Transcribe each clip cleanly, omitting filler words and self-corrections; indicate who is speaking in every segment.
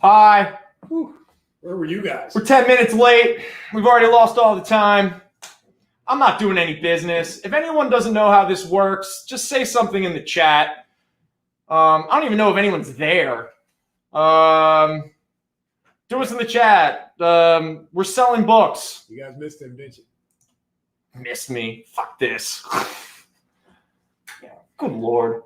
Speaker 1: Hi.
Speaker 2: Whew. Where were you guys?
Speaker 1: We're 10 minutes late. We've already lost all the time. I'm not doing any business. If anyone doesn't know how this works, just say something in the chat. I don't even know if anyone's there. Do us in the chat. We're selling books.
Speaker 2: You guys missed him, didn't you?
Speaker 1: Missed me. Fuck this. Yeah, good Lord.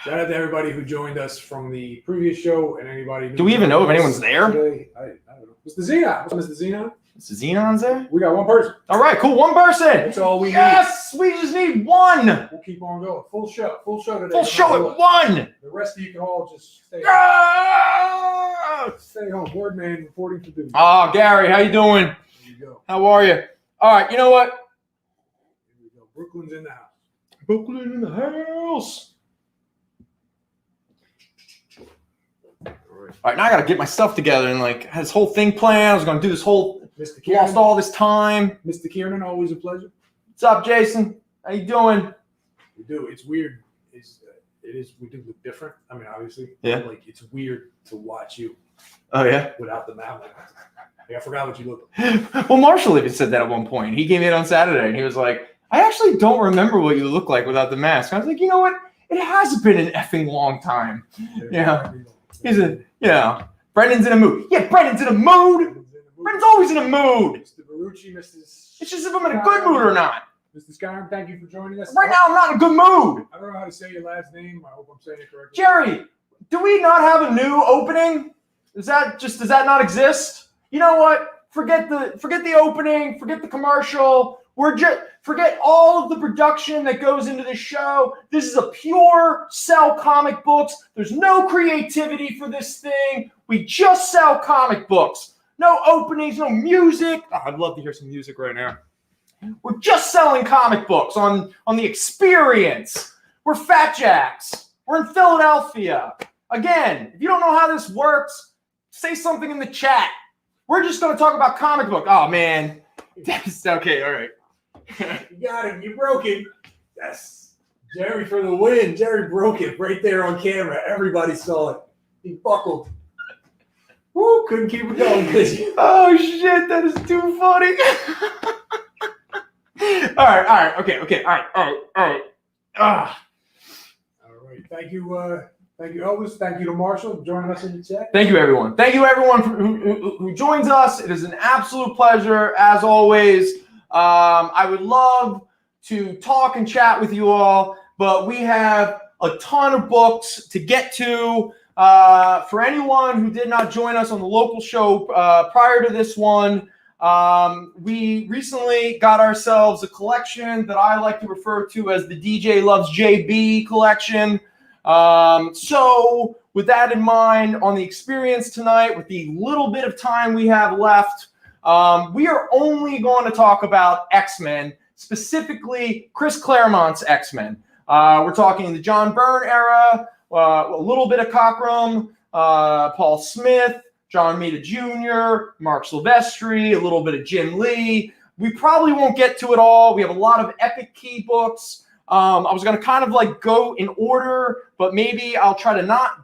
Speaker 2: Shout out to everybody who joined us from the previous show and anybody.
Speaker 1: Do we even know if anyone's there?
Speaker 2: Today. I don't know. Mr. Xenon. What's Mr. Xenon?
Speaker 1: Mr. Xenon's there?
Speaker 2: We got one person.
Speaker 1: All right, cool. One person.
Speaker 2: That's all we need.
Speaker 1: Yes, we just need one.
Speaker 2: We'll keep on going. Full show. Full show today.
Speaker 1: Full show at one.
Speaker 2: The rest of you can all just stay
Speaker 1: Ah!
Speaker 2: Stay home. Board man reporting for duty.
Speaker 1: Oh, Gary, how you doing?
Speaker 2: There you go.
Speaker 1: How are you? All right, you know what?
Speaker 2: Here we go. Brooklyn's in the house.
Speaker 1: Brooklyn in the house. All right, now I got to get my stuff together and had this whole thing planned. I was going to do this whole,
Speaker 2: Mr. Kieran.
Speaker 1: lost all this time.
Speaker 2: Mr. Kieran, always a pleasure.
Speaker 1: What's up, Jason? How you doing?
Speaker 2: We do. It's weird. It is. We do look different. I mean, obviously.
Speaker 1: Yeah.
Speaker 2: It's weird to watch you.
Speaker 1: Oh, yeah?
Speaker 2: Without the mouth. I forgot what you look like.
Speaker 1: Well, Marshall even said that at one point. He came in on Saturday and he was like, I actually don't remember what you look like without the mask. I was like, you know what? It has been an effing long time. Yeah. Brendan's in a mood. Yeah, Brendan's in a mood. Brendan's always in a mood.
Speaker 2: Mr. Barucci, Mrs.
Speaker 1: It's just if I'm in a good mood or not.
Speaker 2: Mr. Skyrim, thank you for joining us.
Speaker 1: Right now, I'm not in a good mood.
Speaker 2: I don't know how to say your last name. I hope I'm saying it correctly.
Speaker 1: Jerry, do we not have a new opening? Does that not exist? You know what? Forget the opening. Forget the commercial. Forget all of the production that goes into this show. This is a pure sell comic books. There's no creativity for this thing. We just sell comic books. No openings, no music. Oh, I'd love to hear some music right now. We're just selling comic books on the experience. We're Fat Jacks. We're in Philadelphia. Again, if you don't know how this works, say something in the chat. We're just going to talk about comic book. Oh, man. Okay, all right.
Speaker 2: You got him. You broke it. Yes. Jerry for the win. Jerry broke it right there on camera. Everybody saw it. He buckled. Woo, couldn't keep it going.
Speaker 1: Oh, shit. That is too funny. All right. Okay. All right.
Speaker 2: All right. Thank you, Elvis. Thank you to Marshall for joining us in the chat.
Speaker 1: Thank you, everyone. Thank you, everyone who joins us. It is an absolute pleasure, as always. I would love to talk and chat with you all, but we have a ton of books to get to. For anyone who did not join us on the local show prior to this one, we recently got ourselves a collection that I like to refer to as the DJ Loves JB collection. So with that in mind, on the experience tonight, with the little bit of time we have left, we are only going to talk about X-Men, specifically Chris Claremont's X-Men. We're talking the John Byrne era, a little bit of Cockrum, Paul Smith, John Romita Jr., Mark Silvestri, a little bit of Jim Lee. We probably won't get to it all. We have a lot of Epic Key books. I was going to kind of go in order, but maybe I'll try to not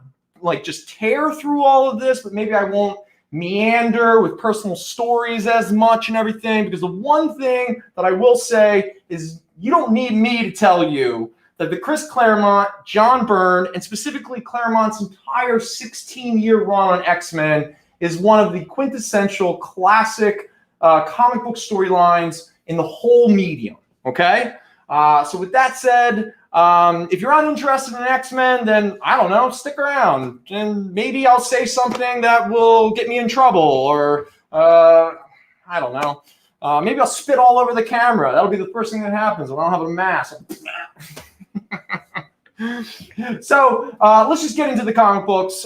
Speaker 1: just tear through all of this, but maybe I won't meander with personal stories as much and everything, because the one thing that I will say is you don't need me to tell you that the Chris Claremont, John Byrne, and specifically Claremont's entire 16-year run on X-Men is one of the quintessential classic comic book storylines in the whole medium, okay? So with that said, if you're uninterested in X-Men, then I don't know, stick around. And maybe I'll say something that will get me in trouble, or I don't know. Maybe I'll spit all over the camera. That'll be the first thing that happens when I don't have a mask. So let's just get into the comic books.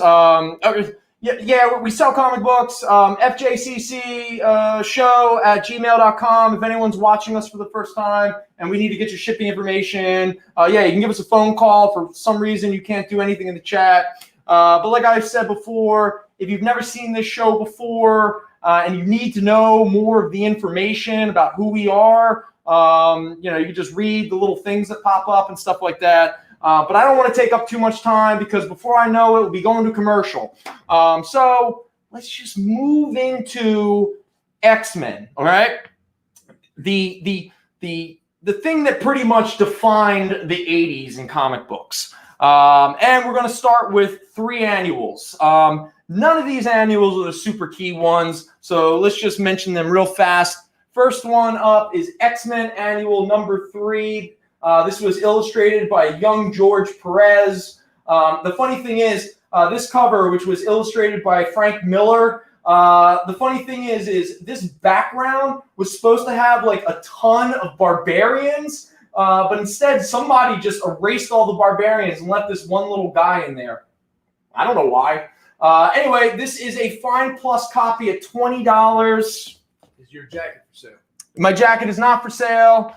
Speaker 1: Yeah, we sell comic books. FJCC show at gmail.com. If anyone's watching us for the first time and we need to get your shipping information, you can give us a phone call. For some reason, you can't do anything in the chat. But like I've said before, if you've never seen this show before and you need to know more of the information about who we are, you can just read the little things that pop up and stuff like that. but I don't want to take up too much time because before I know it, we'll be going to commercial. So let's just move into X-Men, all right? The thing that pretty much defined the 80s in comic books. And we're going to start with 3 annuals. None of these annuals are the super key ones, so let's just mention them real fast. First one up is X-Men Annual number 3. This was illustrated by young George Perez. The funny thing is, this cover, which was illustrated by Frank Miller, the funny thing is this background was supposed to have like a ton of barbarians, but instead somebody just erased all the barbarians and left this one little guy in there. I don't know why. Anyway, this is a Fine Plus copy at $20.
Speaker 2: Is your jacket for sale?
Speaker 1: My jacket is not for sale.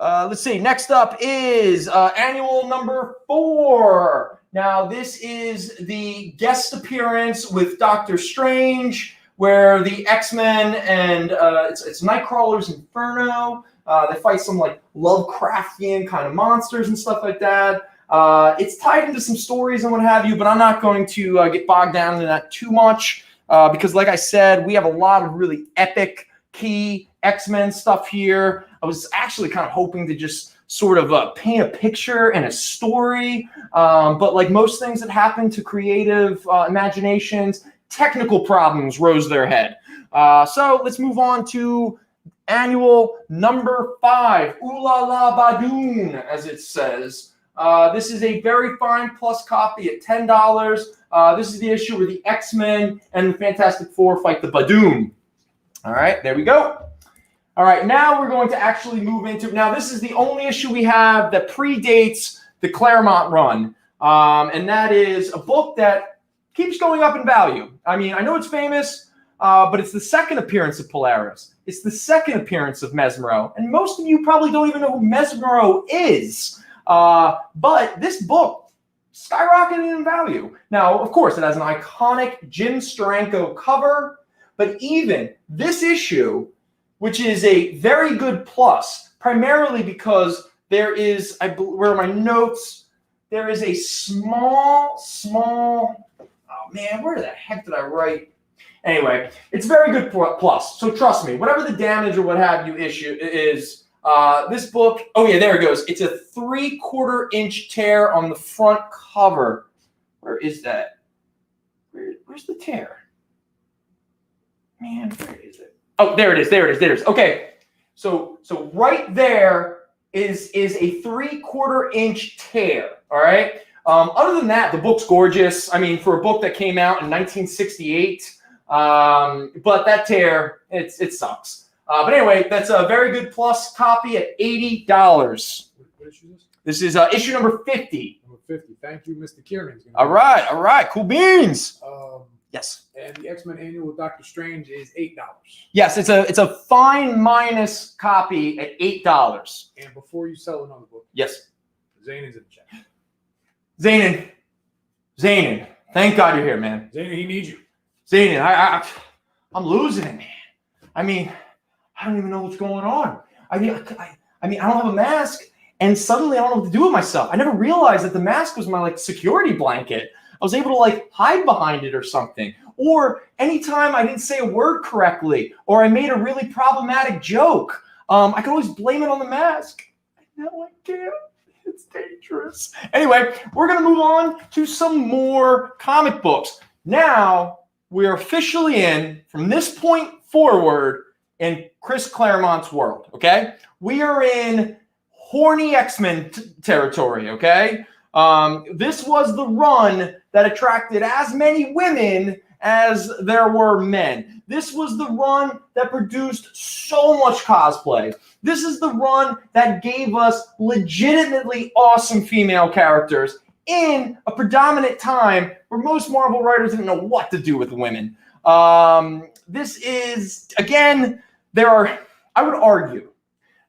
Speaker 1: Let's see. Next up is annual number 4. Now, this is the guest appearance with Doctor Strange, where the X-Men and it's Nightcrawler's Inferno. They fight some like Lovecraftian kind of monsters and stuff like that. It's tied into some stories and what have you, but I'm not going to get bogged down into that too much because, like I said, we have a lot of really epic key X-Men stuff here. I was actually kind of hoping to just sort of paint a picture and a story, but like most things that happen to creative imaginations, technical problems rose their head. So let's move on to annual number 5, Ooh La La Badoon, as it says. This is a very fine plus copy at $10. This is the issue where the X-Men and the Fantastic Four fight the Badoon. All right, there we go. All right, now we're going to actually move into, now this is the only issue we have that predates the Claremont run, and that is a book that keeps going up in value. I mean, I know it's famous, but it's the second appearance of Polaris. It's the second appearance of Mesmero, and most of you probably don't even know who Mesmero is. But this book skyrocketed in value. Now, of course, it has an iconic Jim Steranko cover, but even this issue, which is a very good plus, primarily because there is, where are my notes? There is a small, oh man, where the heck did I write? Anyway, it's very good plus. So trust me, whatever the damage or what have you issue is, this book, oh yeah, there it goes. It's a 3/4 inch tear on the front cover. Where is that? Where's the tear? Man, where is it? Oh, there it is. Okay, so right there is a 3/4 inch tear. All right. Other than that, the book's gorgeous. I mean, for a book that came out in 1968, but that tear, it sucks. But anyway, that's a very good plus copy at $80.
Speaker 2: What issue is this?
Speaker 1: This is issue number 50.
Speaker 2: Number 50. Thank you, Mr. Kieran.
Speaker 1: All right. Cool beans. Yes.
Speaker 2: And the X-Men Annual with Doctor Strange is $8.
Speaker 1: Yes, it's a fine minus copy at $8.
Speaker 2: And before you sell another book,
Speaker 1: yes,
Speaker 2: Zaynan's in the chat.
Speaker 1: Zaynan, thank God you're here, man.
Speaker 2: Zaynan, he needs you.
Speaker 1: Zaynan, I'm losing it, man. I mean, I don't even know what's going on. I mean, I don't have a mask, and suddenly I don't know what to do with myself. I never realized that the mask was my like security blanket. I was able to like hide behind it or something. Or anytime I didn't say a word correctly, or I made a really problematic joke, I could always blame it on the mask. Now I can't. It's dangerous. Anyway, we're going to move on to some more comic books. Now, we're officially in, from this point forward, in Chris Claremont's world, okay? We are in horny X-Men territory, okay? This was the run that attracted as many women as there were men. This was the run that produced so much cosplay. This is the run that gave us legitimately awesome female characters in a predominant time where most Marvel writers didn't know what to do with women. This is, again, I would argue,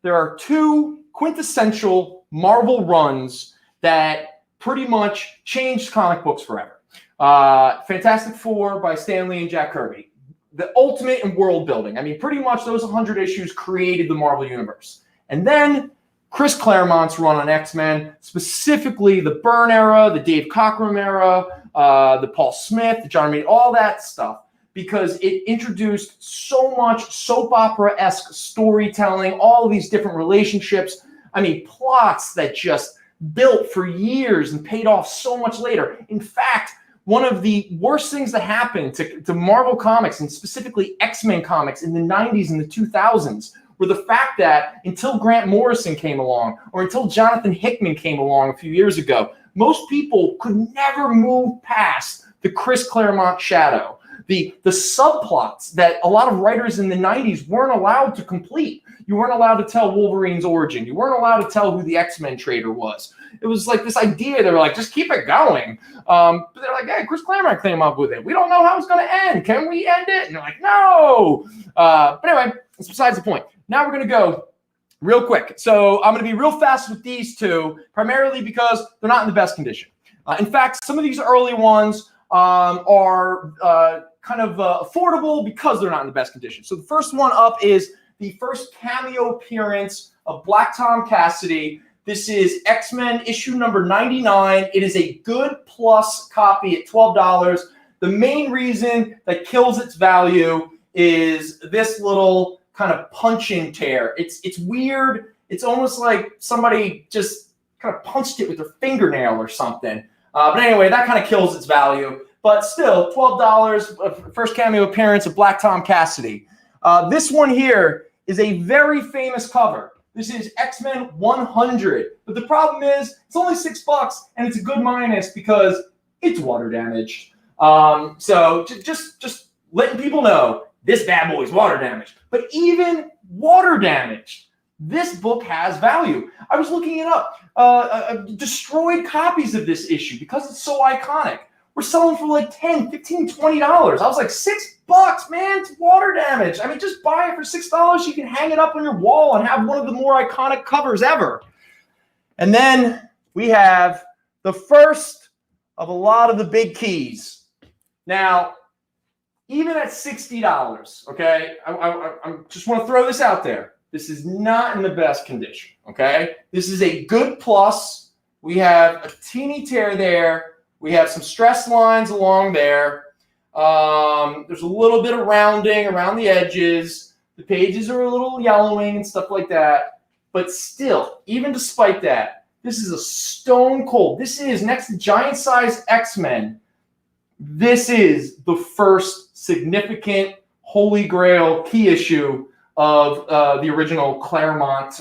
Speaker 1: there are 2 quintessential Marvel runs that pretty much changed comic books forever. Fantastic Four by Stan Lee and Jack Kirby. The ultimate in world building. I mean, pretty much those 100 issues created the Marvel Universe. And then Chris Claremont's run on X-Men, specifically the Byrne era, the Dave Cockrum era, the Paul Smith, the John Romita, all that stuff, because it introduced so much soap opera-esque storytelling, all of these different relationships. I mean, plots that just built for years and paid off so much later. In fact, one of the worst things that happened to Marvel Comics, and specifically X-Men comics in the 90s and the 2000s, were the fact that until Grant Morrison came along, or until Jonathan Hickman came along a few years ago, most people could never move past the Chris Claremont shadow. The subplots that a lot of writers in the 90s weren't allowed to complete. You weren't allowed to tell Wolverine's origin. You weren't allowed to tell who the X-Men traitor was. It was like this idea. They were like, just keep it going. But they're like, hey, Chris Claremont came up with it. We don't know how it's going to end. Can we end it? And they're like, no. But anyway, that's besides the point. Now we're going to go real quick. So I'm going to be real fast with these two, primarily because they're not in the best condition. In fact, some of these early ones are kind of affordable because they're not in the best condition. So the first one up is the first cameo appearance of Black Tom Cassidy. This is X-Men issue number 99. It is a good plus copy at $12. The main reason that kills its value is this little kind of punch-in tear. It's weird. It's almost like somebody just kind of punched it with their fingernail or something. But anyway, that kind of kills its value. But still, $12, first cameo appearance of Black Tom Cassidy. This one here is a very famous cover. This is X-Men 100. But the problem is, it's only $6, and it's a good minus because it's water damaged. So just letting people know, this bad boy is water damaged. But even water damaged, this book has value. I was looking it up. Destroyed copies of this issue, because it's so iconic, we're selling for like $10, $15, $20. I was like, $6, man, it's water damage. I mean, just buy it for $6. You can hang it up on your wall and have one of the more iconic covers ever. And then we have the first of a lot of the big keys. Now, even at $60, okay, I just want to throw this out there. This is not in the best condition, okay? This is a good plus. We have a teeny tear there. We have some stress lines along there. There's a little bit of rounding around the edges. The pages are a little yellowing and stuff like that. But still, even despite that, this is a stone cold. This is, next to giant-sized X-Men, this is the first significant Holy Grail key issue of the original Claremont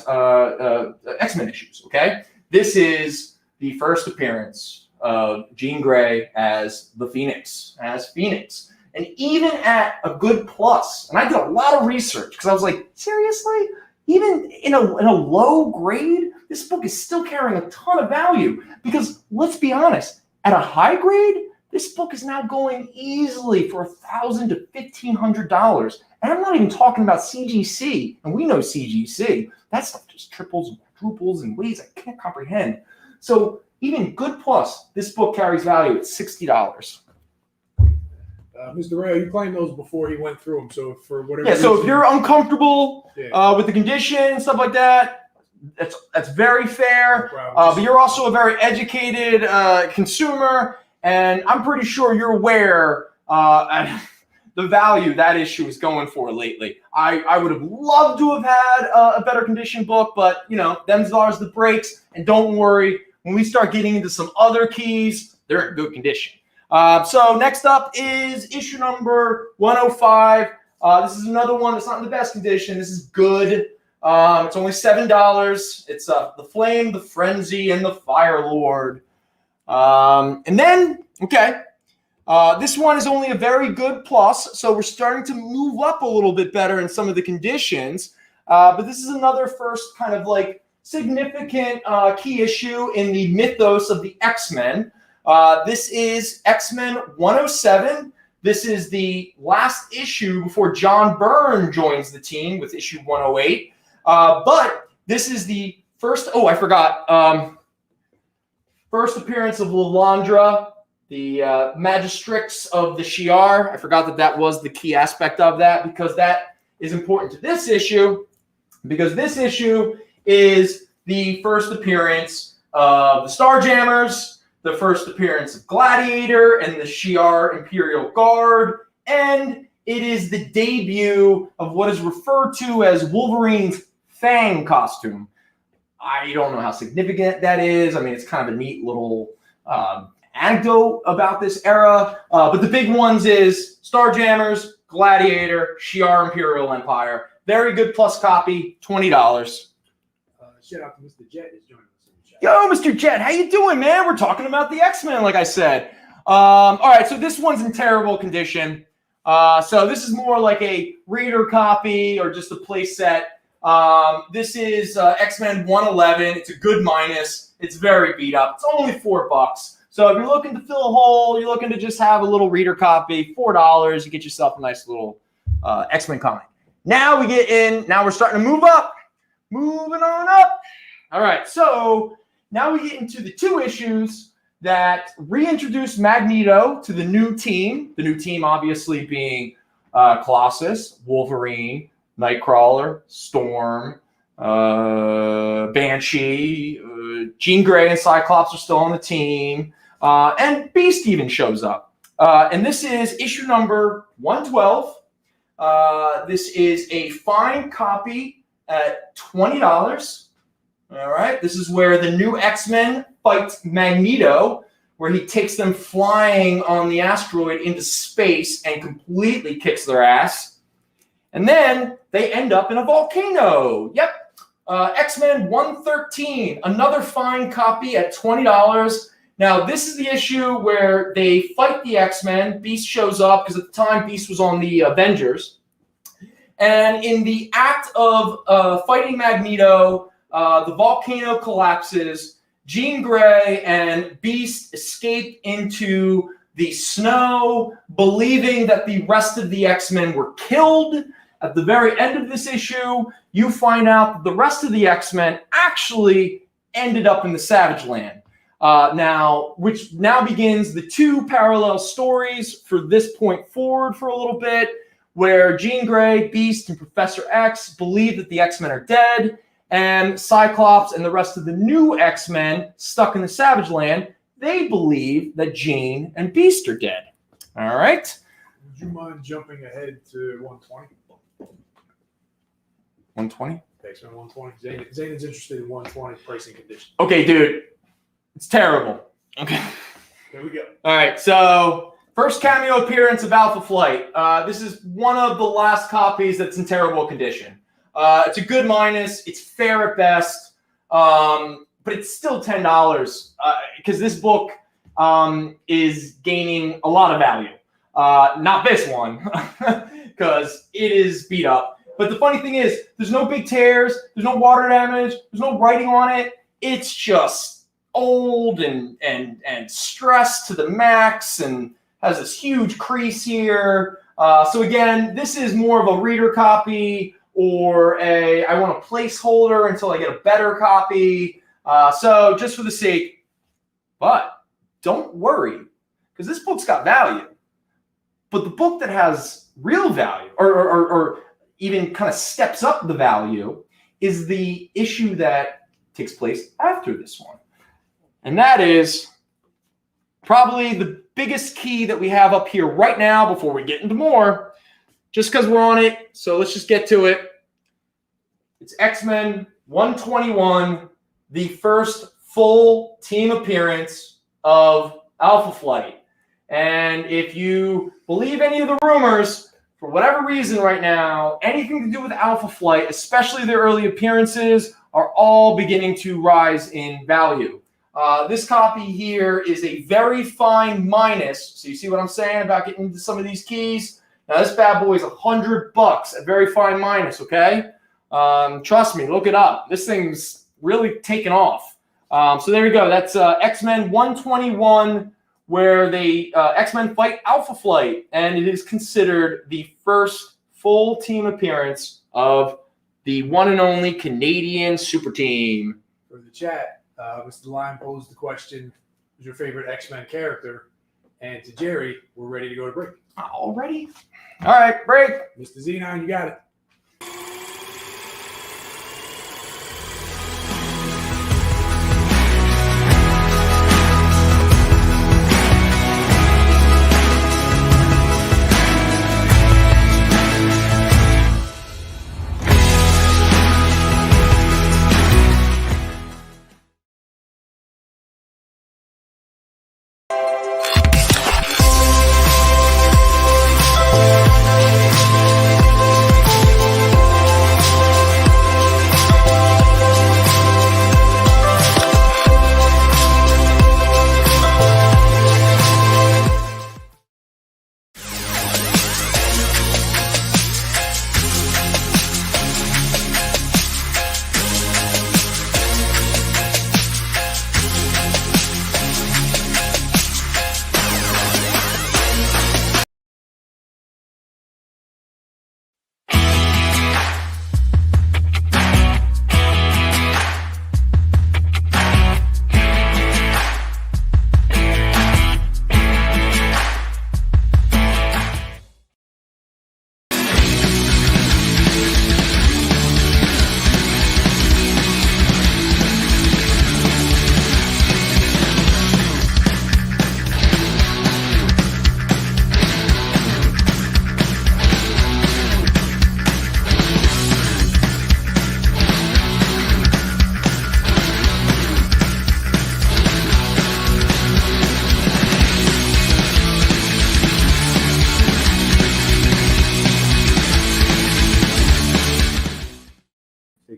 Speaker 1: X-Men issues, okay? This is the first appearance of Jean Grey as the Phoenix, And even at a good plus, and I did a lot of research because I was like, seriously? Even in a low grade, this book is still carrying a ton of value. Because let's be honest, at a high grade, this book is now going easily for $1,000 to $1,500. And I'm not even talking about CGC. And we know CGC. That stuff just triples and quadruples in ways I can't comprehend. So even good plus, this book carries value at $60.
Speaker 2: Mr. Ray, you claimed those before he went through them. So for whatever
Speaker 1: reason, so if you're uncomfortable
Speaker 2: with
Speaker 1: the condition and stuff like that, that's very fair.
Speaker 2: No
Speaker 1: but you're also a very educated consumer, and I'm pretty sure you're aware the value that issue is going for lately. I would have loved to have had a better condition book, but them's the breaks. And don't worry, when we start getting into some other keys, they're in good condition. So next up is issue number 105. This is another one that's not in the best condition. This is good. It's only $7. It's The Flame, the Frenzy, and the Fire Lord. And then, this one is only a very good plus, so we're starting to move up a little bit better in some of the conditions. But this is another first kind of like significant key issue in the mythos of the X-Men. This is X-Men 107. This is the last issue before John Byrne joins the team with issue 108. But this is the first, I forgot, first appearance of Lilandra, the Magistrix of the Shi'ar. I forgot that was the key aspect of that, because that is important to this issue, because this issue is the first appearance of the Starjammers, the first appearance of Gladiator and the Shi'ar Imperial Guard, and it is the debut of what is referred to as Wolverine's Fang costume. I don't know how significant that is. I mean, it's kind of a neat little anecdote about this era. But the big ones is Starjammers, Gladiator, Shi'ar Imperial Empire. Very good plus copy, $20.
Speaker 2: Shout out to Mr. Jet is joining us in the chat.
Speaker 1: Yo, Mr. Jet, how you doing, man? We're talking about the X-Men, like I said. All right, so this one's in terrible condition. So this is more like a reader copy or just a play set. This is X-Men 111. It's a good minus. It's very beat up. It's only $4. So if you're looking to fill a hole, you're looking to just have a little reader copy, $4. You get yourself a nice little X-Men comic. Now we get in. Now we're starting to move up. Moving on up. All right. So now we get into the 2 issues that reintroduce Magneto to the new team. The new team obviously being Colossus, Wolverine, Nightcrawler, Storm, Banshee, Jean Grey and Cyclops are still on the team. And Beast even shows up. And this is issue number 112. This is a fine copy at $20. All right. This is where the new X-Men fight Magneto, where he takes them flying on the asteroid into space and completely kicks their ass. And then they end up in a volcano. Yep. X-Men 113, another fine copy at $20. Now, this is the issue where they fight the X-Men. Beast shows up because at the time Beast was on the Avengers. And in the act of fighting Magneto, the volcano collapses. Jean Grey and Beast escape into the snow, believing that the rest of the X-Men were killed. At the very end of this issue, you find out that the rest of the X-Men actually ended up in the Savage Land. Which now begins the 2 parallel stories for this point forward for a little bit, where Jean Grey, Beast, and Professor X believe that the X-Men are dead, and Cyclops and the rest of the new X-Men stuck in the Savage Land, they believe that Jean and Beast are dead. All right?
Speaker 2: Would you mind jumping ahead to 120?
Speaker 1: 120?
Speaker 2: X-Men 120. Zayn's interested in 120 pricing conditions.
Speaker 1: Okay, dude. It's terrible. Okay.
Speaker 2: There we go.
Speaker 1: All right, so first cameo appearance of Alpha Flight. This is one of the last copies that's in terrible condition. It's a good minus. It's fair at best, but it's still $10 because this book is gaining a lot of value. Not this one because it is beat up. But the funny thing is, there's no big tears. There's no water damage. There's no writing on it. It's just old and stressed to the max and has this huge crease here. So again, this is more of a reader copy or I want a placeholder until I get a better copy. So just for the sake, but don't worry because this book's got value. But the book that has real value or even kind of steps up the value is the issue that takes place after this one. And that is probably the biggest key that we have up here right now before we get into more, just because we're on it. So let's just get to it. It's X-Men 121, the first full team appearance of Alpha Flight. And if you believe any of the rumors, for whatever reason right now, anything to do with Alpha Flight, especially their early appearances, are all beginning to rise in value. This copy here is a very fine minus. So you see what I'm saying about getting into some of these keys? Now this bad boy is $100, a very fine minus, okay? Trust me, look it up. This thing's really taken off. So there you go. That's X-Men 121, where the X-Men fight Alpha Flight, and it is considered the first full team appearance of the one and only Canadian super team.
Speaker 2: For the chat, Mr. Lyon posed the question, who's your favorite X-Men character? And to Jerry, we're ready to go to break.
Speaker 1: Already? All right, break.
Speaker 2: Mr. Z9, you got it.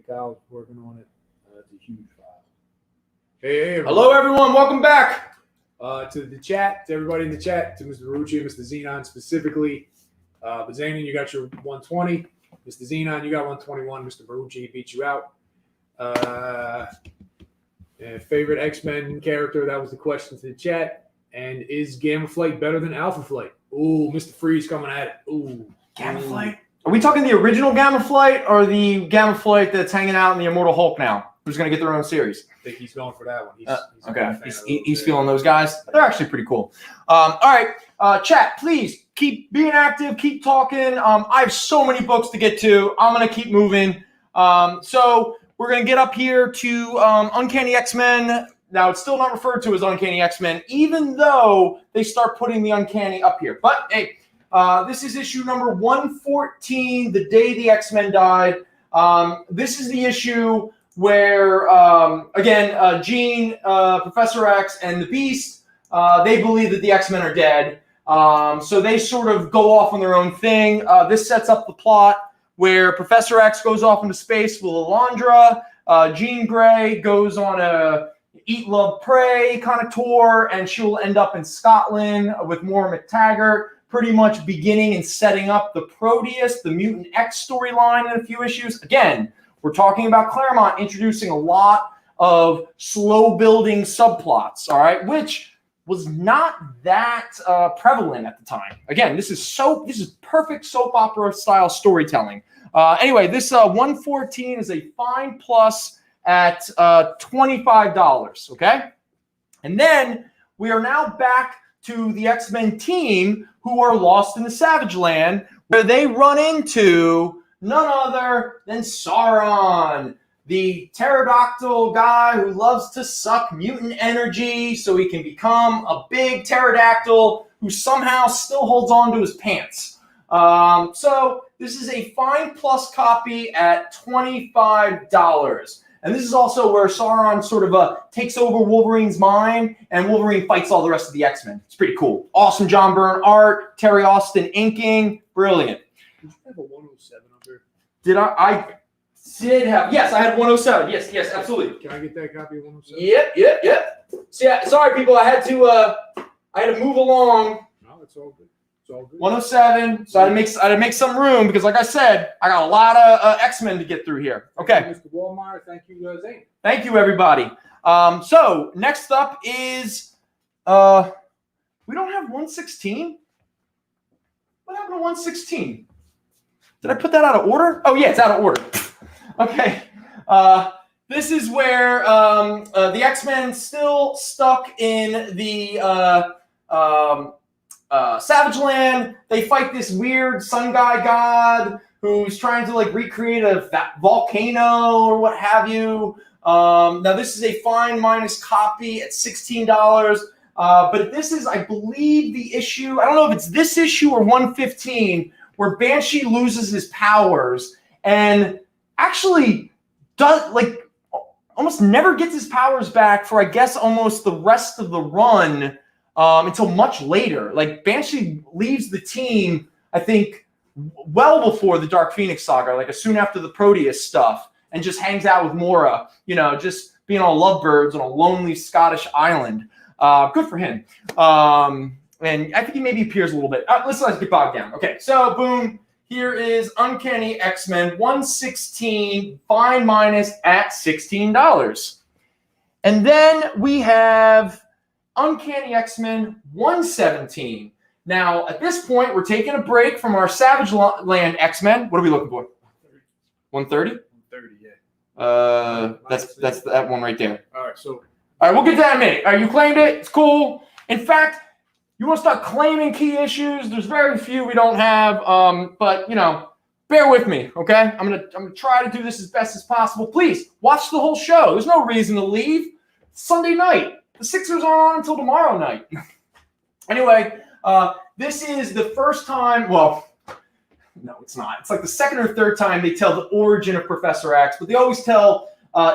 Speaker 2: Kyle's working on it. It's a huge file. Hey, everybody.
Speaker 1: Hello, everyone. Welcome back.
Speaker 2: To the chat, to everybody in the chat, to Mr. Barucci and Mr. Xenon specifically. Bazanin, you got your 120. Mr. Xenon, you got 121. Mr. Barucci beat you out. Favorite X-Men character? That was the question to the chat. And is Gamma Flight better than Alpha Flight? Ooh, Mr. Freeze coming at it. Ooh,
Speaker 1: Gamma Flight. Are we talking the original Gamma Flight or the Gamma Flight that's hanging out in the Immortal Hulk now? Who's going to get their own series?
Speaker 2: I think he's going for that one.
Speaker 1: He's feeling those guys. They're actually pretty cool. All right, chat, please keep being active, keep talking. I have so many books to get to. I'm going to keep moving. So we're going to get up here to Uncanny X-Men. Now, it's still not referred to as Uncanny X-Men, even though they start putting the Uncanny up here. But, hey, this is issue number 114, The Day the X-Men Died. This is the issue where, again, Jean, Professor X, and the Beast, they believe that the X-Men are dead. So they sort of go off on their own thing. This sets up the plot where Professor X goes off into space with Alondra. Jean Grey goes on a Eat, Love, Pray kind of tour, and she'll end up in Scotland with Maura McTaggart, pretty much beginning and setting up the Proteus, the Mutant X storyline in a few issues. Again, we're talking about Claremont introducing a lot of slow-building subplots, all right, which was not that prevalent at the time. Again, this is perfect soap opera style storytelling. Anyway, this 114 is a fine plus at $25, okay? And then we are now back to the X-Men team who are lost in the Savage Land, where they run into none other than Sauron, the pterodactyl guy who loves to suck mutant energy so he can become a big pterodactyl who somehow still holds on to his pants. So this is a fine plus copy at $25. And this is also where Sauron sort of takes over Wolverine's mind, and Wolverine fights all the rest of the X-Men. It's pretty cool. Awesome John Byrne art, Terry Austin inking, brilliant.
Speaker 2: Did you have a 107 under?
Speaker 1: Did I did have, yes, I had 107. Yes, absolutely.
Speaker 2: Can I get that copy of 107?
Speaker 1: Yep. So yeah, sorry people, I had to move along.
Speaker 2: No, it's all good. It's all good.
Speaker 1: 107. So I had to make some room because, like I said, I got a lot of X-Men to get through here. Okay.
Speaker 2: Thank you, Mr. Walmart. Thank you, Zane.
Speaker 1: Thank you, everybody. So next up is we don't have 116. What happened to 116? Did I put that out of order? Oh yeah, it's out of order. Okay. This is where the X-Men still stuck in the Savage Land. They fight this weird sun god who's trying to recreate a volcano or what have you. Now this is a fine minus copy at $16. But this is, I believe, the issue. I don't know if it's this issue or 115 where Banshee loses his powers and actually does almost never gets his powers back for, I guess, almost the rest of the run until much later. Banshee leaves the team, I think, well before the Dark Phoenix saga, soon after the Proteus stuff, and just hangs out with Maura, just being all lovebirds on a lonely Scottish island. Good for him. And I think he maybe appears a little bit. Let's get bogged down. Okay, so boom. Here is Uncanny X-Men 116, fine minus at $16. And then we have Uncanny X-Men 117. Now, at this point, we're taking a break from our Savage Land X-Men. What are we looking for? 130?
Speaker 2: 130, yeah.
Speaker 1: That's that one right there.
Speaker 2: All right, so.
Speaker 1: All right, we'll get to that in a minute. All right, you claimed it. It's cool. In fact, you want to start claiming key issues? There's very few we don't have, but bear with me, okay? I'm gonna try to do this as best as possible. Please watch the whole show. There's no reason to leave. It's Sunday night. The Sixers aren't on until tomorrow night. Anyway, this is the first time. Well, no, it's not. It's the second or third time they tell the origin of Professor X, but they always tell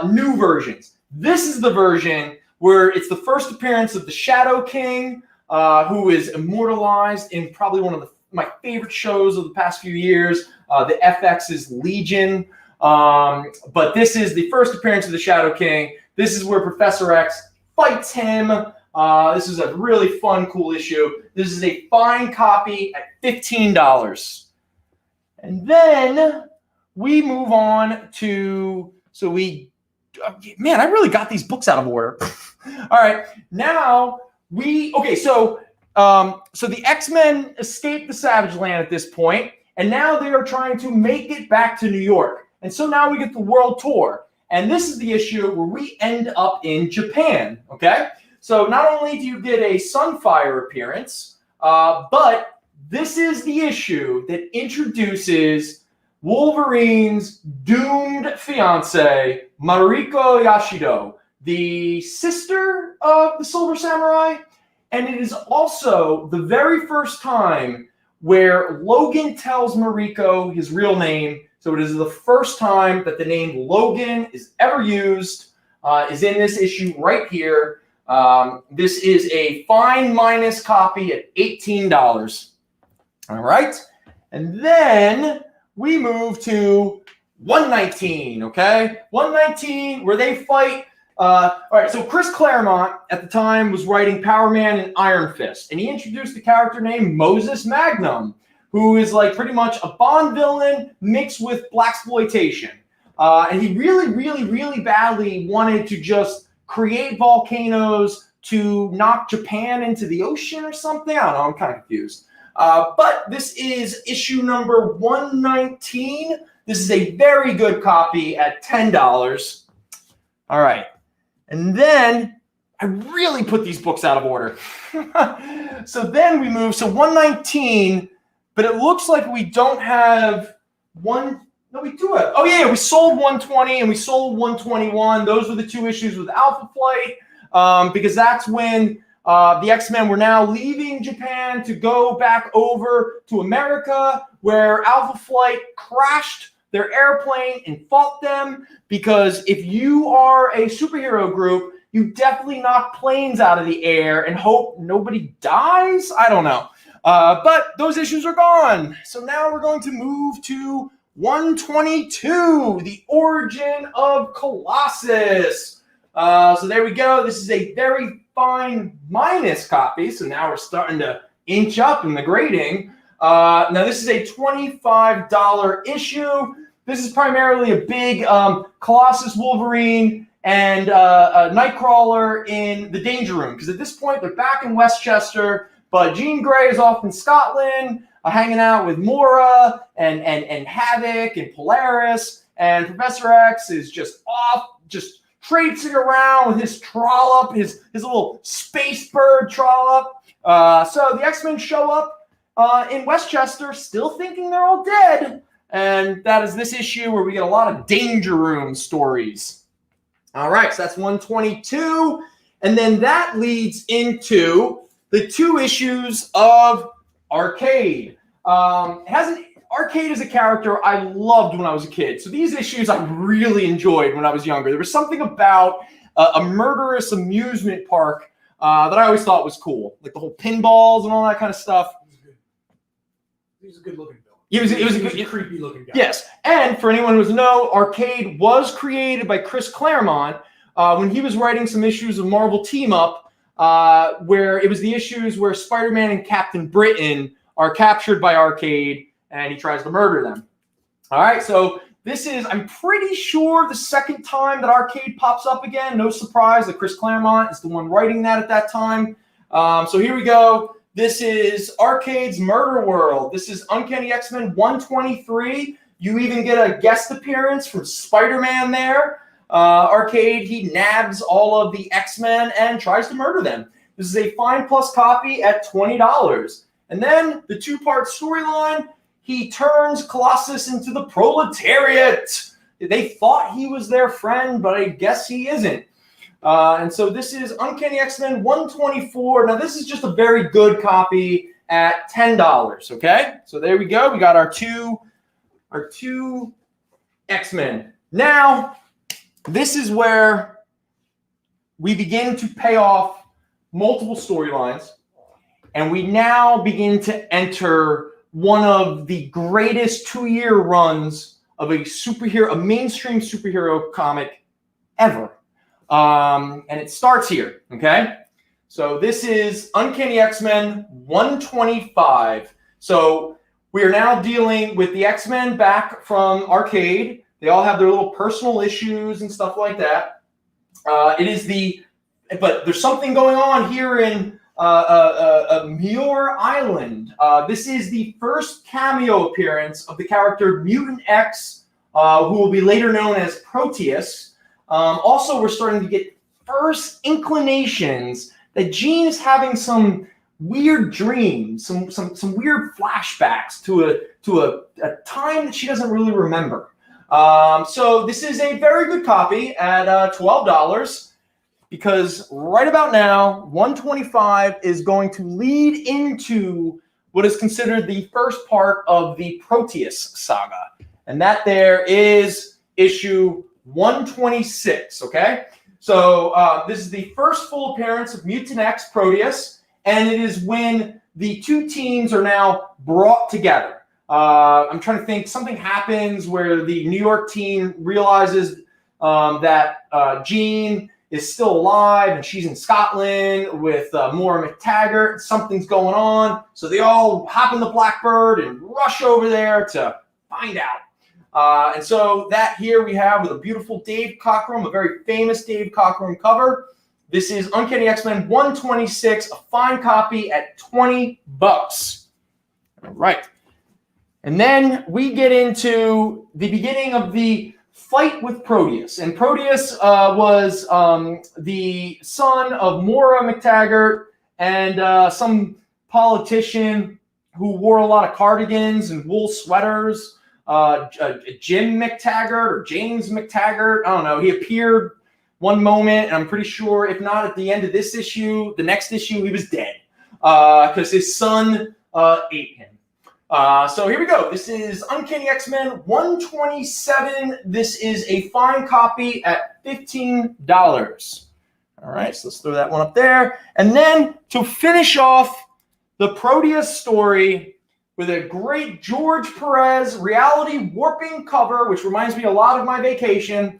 Speaker 1: new versions. This is the version where it's the first appearance of the Shadow King, who is immortalized in probably one of my favorite shows of the past few years, the FX's Legion. But this is the first appearance of the Shadow King. This is where Professor X fights him. This is a really fun, cool issue. This is a fine copy at $15. And then we move on to, man, I really got these books out of order. All right, now so the X-Men escaped the Savage Land at this point, and now they are trying to make it back to New York. And so now we get the world tour. And this is the issue where we end up in Japan, okay? So not only do you get a Sunfire appearance, but this is the issue that introduces Wolverine's doomed fiance, Mariko Yashido, the sister of the Silver Samurai. And it is also the very first time where Logan tells Mariko his real name. So it is the first time that the name Logan is ever used, is in this issue right here. This is a fine minus copy at $18. All right. And then we move to 119, okay? 119, where they fight. All right, so Chris Claremont at the time was writing Power Man and Iron Fist, and he introduced a character named Moses Magnum, who is like pretty much a Bond villain mixed with blaxploitation. And he really badly wanted to just create volcanoes to knock Japan into the ocean or something. I don't know, I'm kind of confused. But this is issue number 119. This is a very good copy at $10. All right. And then I really put these books out of order. So then we move. So 119, but it looks like we don't have one. No, we do have. Oh, yeah, we sold 120 and we sold 121. Those were the two issues with Alpha Flight, because that's when the X-Men were now leaving Japan to go back over to America, where Alpha Flight crashed their airplane and fought them, because if you are a superhero group, you definitely knock planes out of the air and hope nobody dies. I don't know. But those issues are gone. So now we're going to move to 122, the origin of Colossus. So there we go. This is a very fine minus copy. So now we're starting to inch up in the grading. Now this is a $25 issue. This is primarily a big Colossus, Wolverine, and Nightcrawler in the Danger Room, because at this point they're back in Westchester, but Jean Grey is off in Scotland, hanging out with Mora and Havoc and Polaris, and Professor X is just off, just traipsing around with his trollop, his little space bird trollop. So the X-Men show up in Westchester, still thinking they're all dead. And that is this issue where we get a lot of Danger Room stories. All right, so that's 122. And then that leads into the two issues of Arcade. Arcade is a character I loved when I was a kid. So these issues I really enjoyed when I was younger. There was something about a murderous amusement park that I always thought was cool. Like the whole pinballs and all that kind of stuff.
Speaker 2: He was a good looking villain.
Speaker 1: He was a
Speaker 2: creepy looking guy.
Speaker 1: Yes, and for anyone who doesn't know, Arcade was created by Chris Claremont when he was writing some issues of Marvel Team Up, where it was the issues where Spider-Man and Captain Britain are captured by Arcade, and he tries to murder them. All right, so this is, I'm pretty sure, the second time that Arcade pops up again. No surprise that Chris Claremont is the one writing that at that time. So here we go. This is Arcade's Murder World. This is Uncanny X-Men 123. You even get a guest appearance from Spider-Man there. Arcade, he nabs all of the X-Men and tries to murder them. This is a fine plus copy at $20. And then the two-part storyline, he turns Colossus into the proletariat. They thought he was their friend, but I guess he isn't. And so this is Uncanny X-Men 124. Now, this is just a very good copy at $10, okay? So there we go. We got our two X-Men. Now, this is where we begin to pay off multiple storylines, and we now begin to enter one of the greatest 2-year runs of a mainstream superhero comic ever. And it starts here, okay? So this is Uncanny X-Men 125. So we are now dealing with the X-Men back from Arcade. They all have their little personal issues and stuff like that. But there's something going on here in Muir Island. This is the first cameo appearance of the character Mutant X, who will be later known as Proteus. Also, we're starting to get first inclinations that Jean is having some weird dreams, some weird flashbacks to a time that she doesn't really remember. So this is a very good copy at $12, because right about now, 125 is going to lead into what is considered the first part of the Proteus saga, and that there is issue 126. Okay. So this is the first full appearance of Mutant X Proteus, and it is when the two teams are now brought together. I'm trying to think, something happens where the New York team realizes that Jean is still alive and she's in Scotland with Maura McTaggart. Something's going on. So they all hop in the Blackbird and rush over there to find out. And so that here we have with a beautiful Dave Cockrum, a very famous Dave Cockrum cover. This is Uncanny X-Men 126, a fine copy at $20. All right. And then we get into the beginning of the fight with Proteus. And Proteus was the son of Maura McTaggart and some politician who wore a lot of cardigans and wool sweaters. Jim McTaggart or James McTaggart. I don't know. He appeared one moment, and I'm pretty sure, if not at the end of this issue, the next issue, he was dead because his son ate him. So here we go. This is Uncanny X-Men 127. This is a fine copy at $15. All right, so let's throw that one up there. And then to finish off the Proteus story, with a great George Perez reality warping cover, which reminds me a lot of my vacation.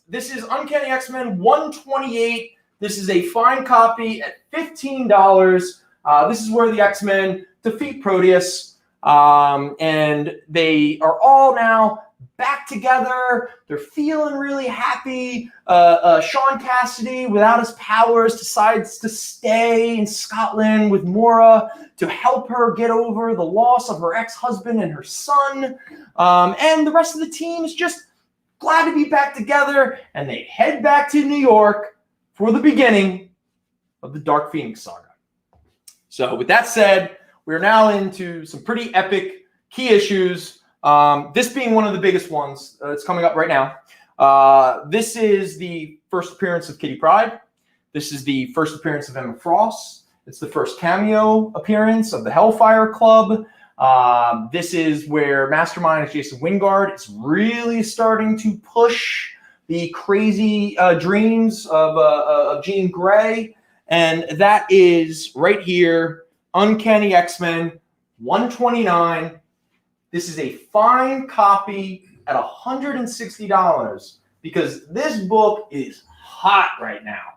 Speaker 1: This is Uncanny X-Men 128. This is a fine copy at $15. This is where the X-Men defeat Proteus, and they are all now back together. They're feeling really happy. Sean Cassidy, without his powers, decides to stay in Scotland with Maura to help her get over the loss of her ex-husband and her son. And the rest of the team is just glad to be back together, and they head back to New York for the beginning of the Dark Phoenix saga. So with that said, we're now into some pretty epic key issues. This being one of the biggest ones. It's coming up right now. This is the first appearance of Kitty Pryde. This is the first appearance of Emma Frost. It's the first cameo appearance of the Hellfire Club. This is where Mastermind is Jason Wingard. It's really starting to push the crazy dreams of Jean Grey. And that is right here, Uncanny X-Men 129. This is a fine copy at $160 because this book is hot right now.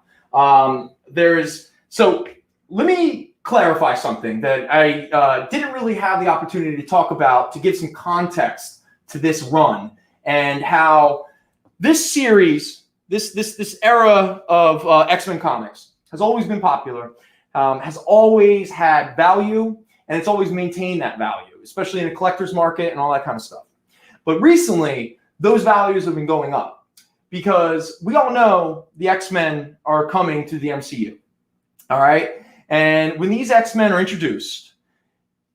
Speaker 1: So let me clarify something that I didn't really have the opportunity to talk about to give some context to this run and how this series, this era of X-Men comics has always been popular, has always had value, and it's always maintained that value, especially in the collector's market and all that kind of stuff. But recently, those values have been going up because we all know the X-Men are coming to the MCU. All right? And when these X-Men are introduced,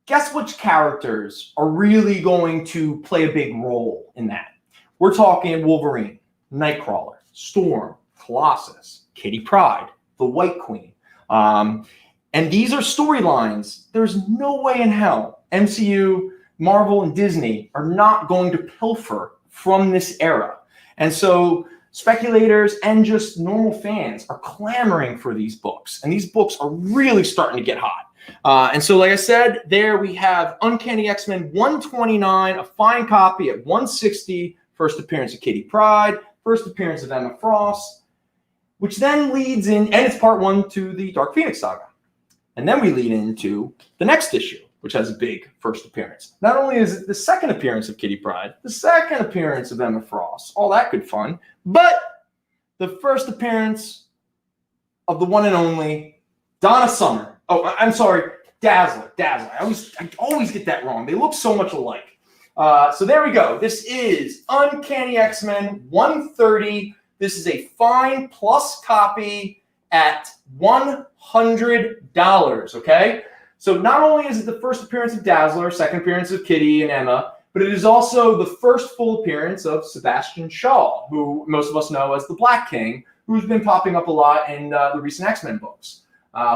Speaker 1: guess which characters are really going to play a big role in that? We're talking Wolverine, Nightcrawler, Storm, Colossus, Kitty Pryde, the White Queen. And these are storylines. There's no way in hell MCU, Marvel, and Disney are not going to pilfer from this era. And so speculators and just normal fans are clamoring for these books. And these books are really starting to get hot. And so, like I said, there we have Uncanny X-Men 129, a fine copy at 160, first appearance of Kitty Pryde, first appearance of Emma Frost, which then leads in, and it's part 1 to the Dark Phoenix saga. And then we lead into the next issue, which has a big first appearance. Not only is it the second appearance of Kitty Pryde, the second appearance of Emma Frost, all that good fun, but the first appearance of the one and only Donna Summer. Oh, I'm sorry, Dazzler. I always get that wrong. They look so much alike. So there we go. This is Uncanny X-Men 130. This is a fine plus copy at $100, okay? So not only is it the first appearance of Dazzler, second appearance of Kitty and Emma, but it is also the first full appearance of Sebastian Shaw, who most of us know as the Black King, who's been popping up a lot in the recent X-Men books.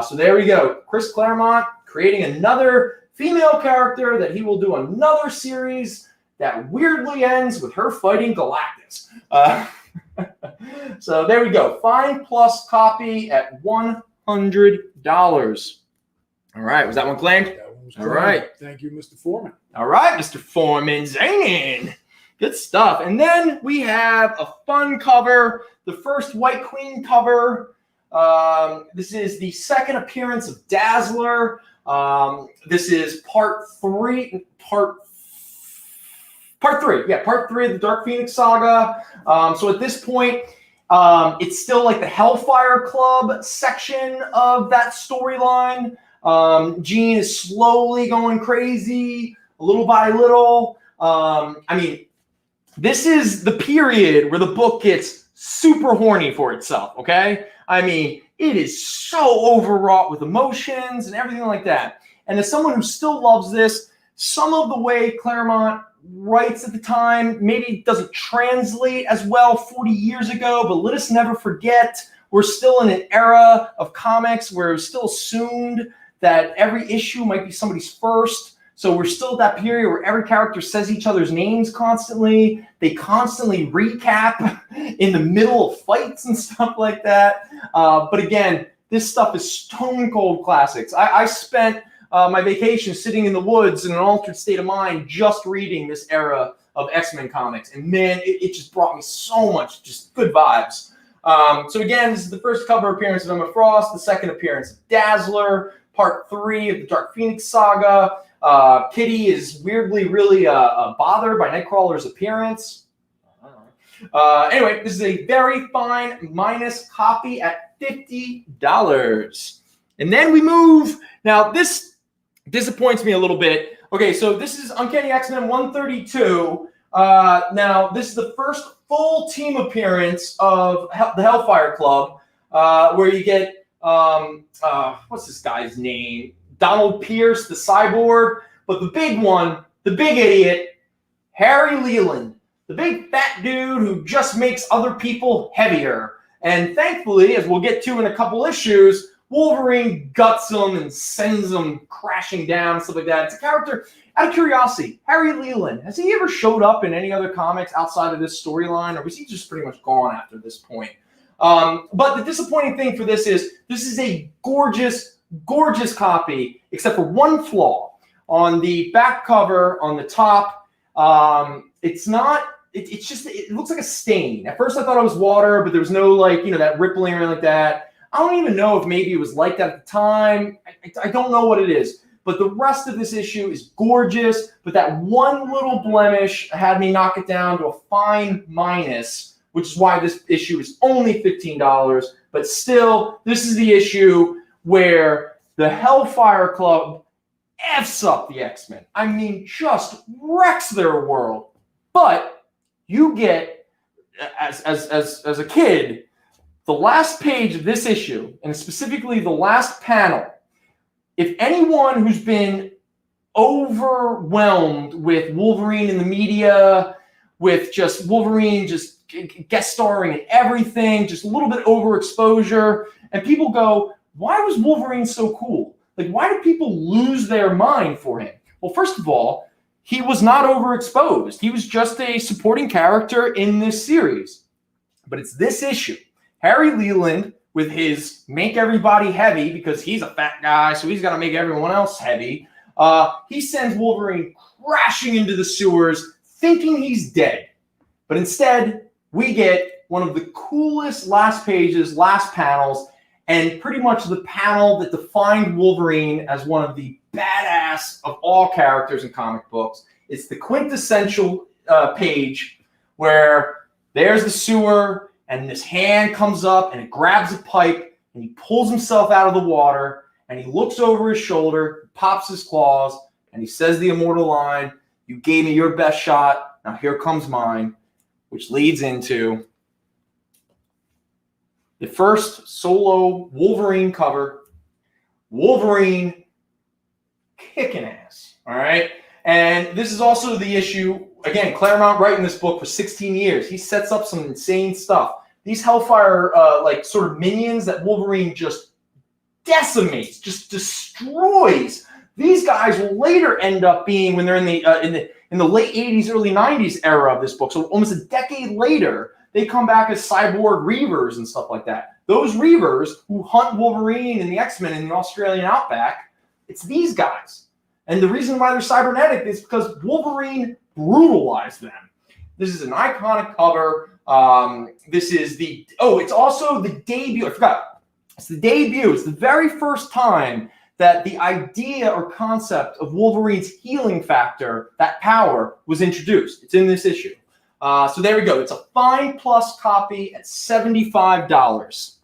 Speaker 1: So there we go. Chris Claremont creating another female character that he will do another series that weirdly ends with her fighting Galactus. So there we go. Fine plus copy at $100. All right. Was that one claimed?
Speaker 2: That one was
Speaker 1: All
Speaker 2: claimed.
Speaker 1: right.
Speaker 2: Thank you, Mr. Foreman.
Speaker 1: All right, Mr. Foreman Zanin. Good stuff. And then we have a fun cover, the first White Queen cover. This is the second appearance of Dazzler. This is part 3. Part 3 of the Dark Phoenix saga. So at this point, it's still like the Hellfire Club section of that storyline. Jean is slowly going crazy, little by little. I mean, this is the period where the book gets super horny for itself, okay? I mean, it is so overwrought with emotions and everything like that. And as someone who still loves this, some of the way Claremont writes at the time maybe doesn't translate as well 40 years ago, but let us never forget we're still in an era of comics where it's still assumed that every issue might be somebody's first. So we're still at that period where every character says each other's names constantly. They constantly recap in the middle of fights and stuff like that. But again, this stuff is stone cold classics. I spent my vacation sitting in the woods in an altered state of mind just reading this era of X-Men comics. And man, it just brought me so much just good vibes. So again, this is the first cover appearance of Emma Frost, the second appearance of Dazzler, part 3 of the Dark Phoenix saga. Kitty is weirdly really bothered by Nightcrawler's appearance. Anyway, this is a very fine minus copy at $50. And then we move. Now, this disappoints me a little bit. Okay, so this is Uncanny X-Men 132. Now, this is the first full team appearance of the Hellfire Club, where you get, what's this guy's name? Donald Pierce, the cyborg. But the big one, the big idiot, Harry Leland, the big fat dude who just makes other people heavier. And thankfully, as we'll get to in a couple issues, Wolverine guts him and sends him crashing down and stuff like that. It's a character, out of curiosity, Harry Leland, has he ever showed up in any other comics outside of this storyline, or was he just pretty much gone after this point? But the disappointing thing for this is a gorgeous, gorgeous copy, except for one flaw. On the back cover, on the top, it's not, it's just, it looks like a stain. At first I thought it was water, but there was no that rippling or anything like that. I don't even know if maybe it was like that at the time. I don't know what it is. But the rest of this issue is gorgeous. But that one little blemish had me knock it down to a fine minus, which is why this issue is only $15. But still, this is the issue where the Hellfire Club F's up the X-Men. I mean, just wrecks their world. But you get, as a kid, the last page of this issue, and specifically the last panel, if anyone who's been overwhelmed with Wolverine in the media, with just Wolverine just guest starring in everything, just a little bit overexposure, and people go, why was Wolverine so cool? Like, why did people lose their mind for him? Well, first of all, he was not overexposed. He was just a supporting character in this series. But it's this issue. Harry Leland with his make everybody heavy, because he's a fat guy, so he's got to make everyone else heavy. He sends Wolverine crashing into the sewers, thinking he's dead. But instead, we get one of the coolest last pages, last panels, and pretty much the panel that defined Wolverine as one of the badass of all characters in comic books. It's the quintessential page where there's the sewer, and this hand comes up and it grabs a pipe, and he pulls himself out of the water, and he looks over his shoulder, pops his claws, and he says the immortal line, "You gave me your best shot, now here comes mine," which leads into the first solo Wolverine cover. Wolverine kicking ass, all right? And this is also the issue, again, Claremont writing this book for 16 years. He sets up some insane stuff. These Hellfire, like, sort of minions that Wolverine just decimates, just destroys. These guys will later end up being, when they're in the late 80s, early 90s era of this book, so almost a decade later, they come back as cyborg Reavers and stuff like that. Those Reavers who hunt Wolverine and the X-Men in the Australian outback, it's these guys. And the reason why they're cybernetic is because Wolverine brutalized them. This is an iconic cover. This is it's also the debut. I forgot. It's the debut. It's the very first time that the idea or concept of Wolverine's healing factor, that power, was introduced. It's in this issue. So there we go. It's a Fine Plus copy at $75.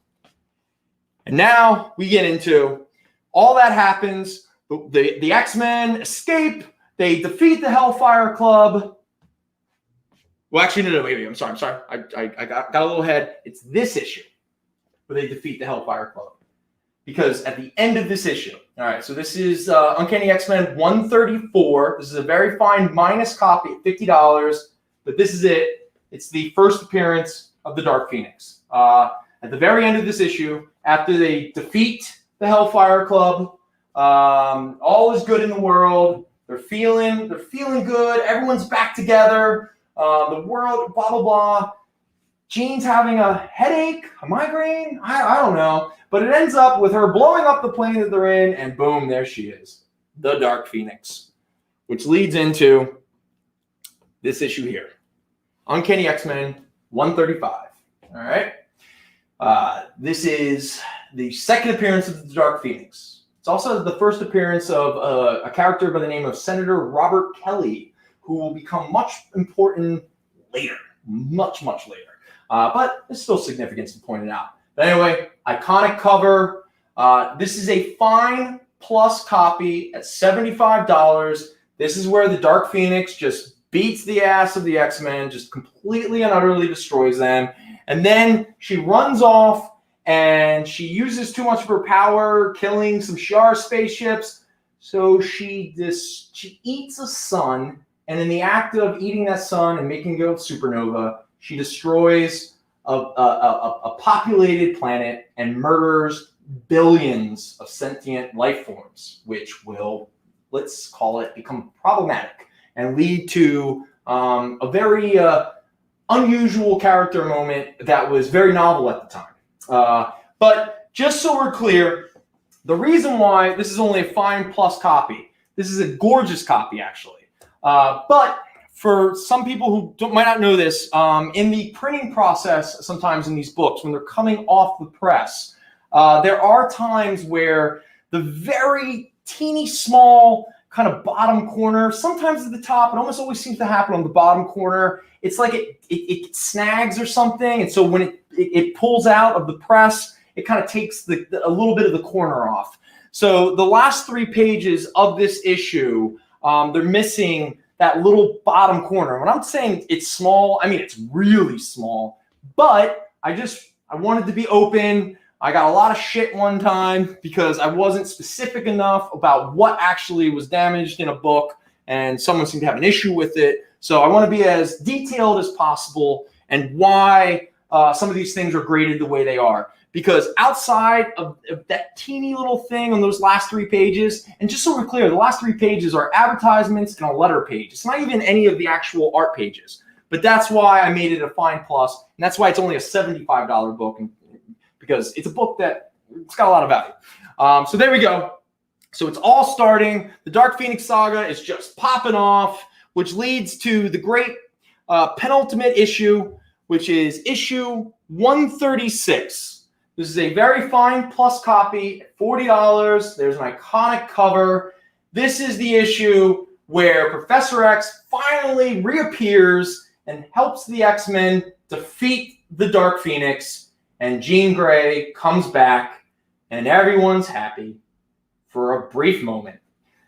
Speaker 1: And now we get into all that happens. The X-Men escape. They defeat the Hellfire Club. Well, actually, no, wait. I'm sorry. I got a little ahead. It's this issue where they defeat the Hellfire Club. Because at the end of this issue, all right, so this is Uncanny X-Men 134. This is a very fine minus copy at $50. But this is it. It's the first appearance of the Dark Phoenix. At the very end of this issue, after they defeat the Hellfire Club, all is good in the world. They're feeling good. Everyone's back together. The world, blah, blah, blah. Jean's having a headache, a migraine. I don't know. But it ends up with her blowing up the plane that they're in, and boom, there she is. The Dark Phoenix. Which leads into this issue here. Uncanny X-Men 135. All right. This is the second appearance of the Dark Phoenix. It's also the first appearance of a character by the name of Senator Robert Kelly, who will become much important later, much later. But there's still significance to point it out. But anyway, iconic cover. This is a Fine Plus copy at $75. This is where the Dark Phoenix just beats the ass of the X-Men, just completely and utterly destroys them. And then she runs off and she uses too much of her power, killing some Shi'ar spaceships. So she eats a sun, and in the act of eating that sun and making it go supernova, she destroys a populated planet and murders billions of sentient life forms, which will, let's call it, become problematic and lead to a very unusual character moment that was very novel at the time. But just so we're clear, the reason why this is only a Fine Plus copy, this is a gorgeous copy, actually. But for some people who might not know this, in the printing process, sometimes in these books, when they're coming off the press, there are times where the very teeny small kind of bottom corner, sometimes at the top, it almost always seems to happen on the bottom corner. It's like it snags or something. And so when it pulls out of the press, it kind of takes a little bit of the corner off. So the last 3 pages of this issue, they're missing that little bottom corner. When I'm saying it's small, I mean it's really small. But I wanted to be open. I got a lot of shit one time because I wasn't specific enough about what actually was damaged in a book, and someone seemed to have an issue with it. So I want to be as detailed as possible and why some of these things are graded the way they are. Because outside of that teeny little thing on those last 3 pages, and just so we're clear, the last 3 pages are advertisements and a letter page. It's not even any of the actual art pages. But that's why I made it a Fine Plus, and that's why it's only a $75 book, and because it's a book that it's got a lot of value. So there we go. So it's all starting. The Dark Phoenix saga is just popping off, which leads to the great penultimate issue, which is issue 136. This is a very fine plus copy, $40. There's an iconic cover. This is the issue where Professor X finally reappears and helps the X-Men defeat the Dark Phoenix, and Jean Grey comes back, and everyone's happy for a brief moment,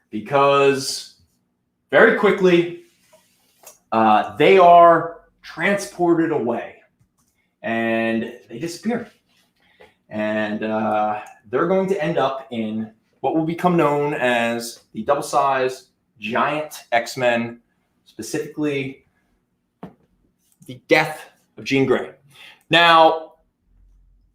Speaker 1: because very quickly they are transported away, and they disappear. And they're going to end up in what will become known as the double-sized giant X-Men, specifically the death of Jean Grey. Now,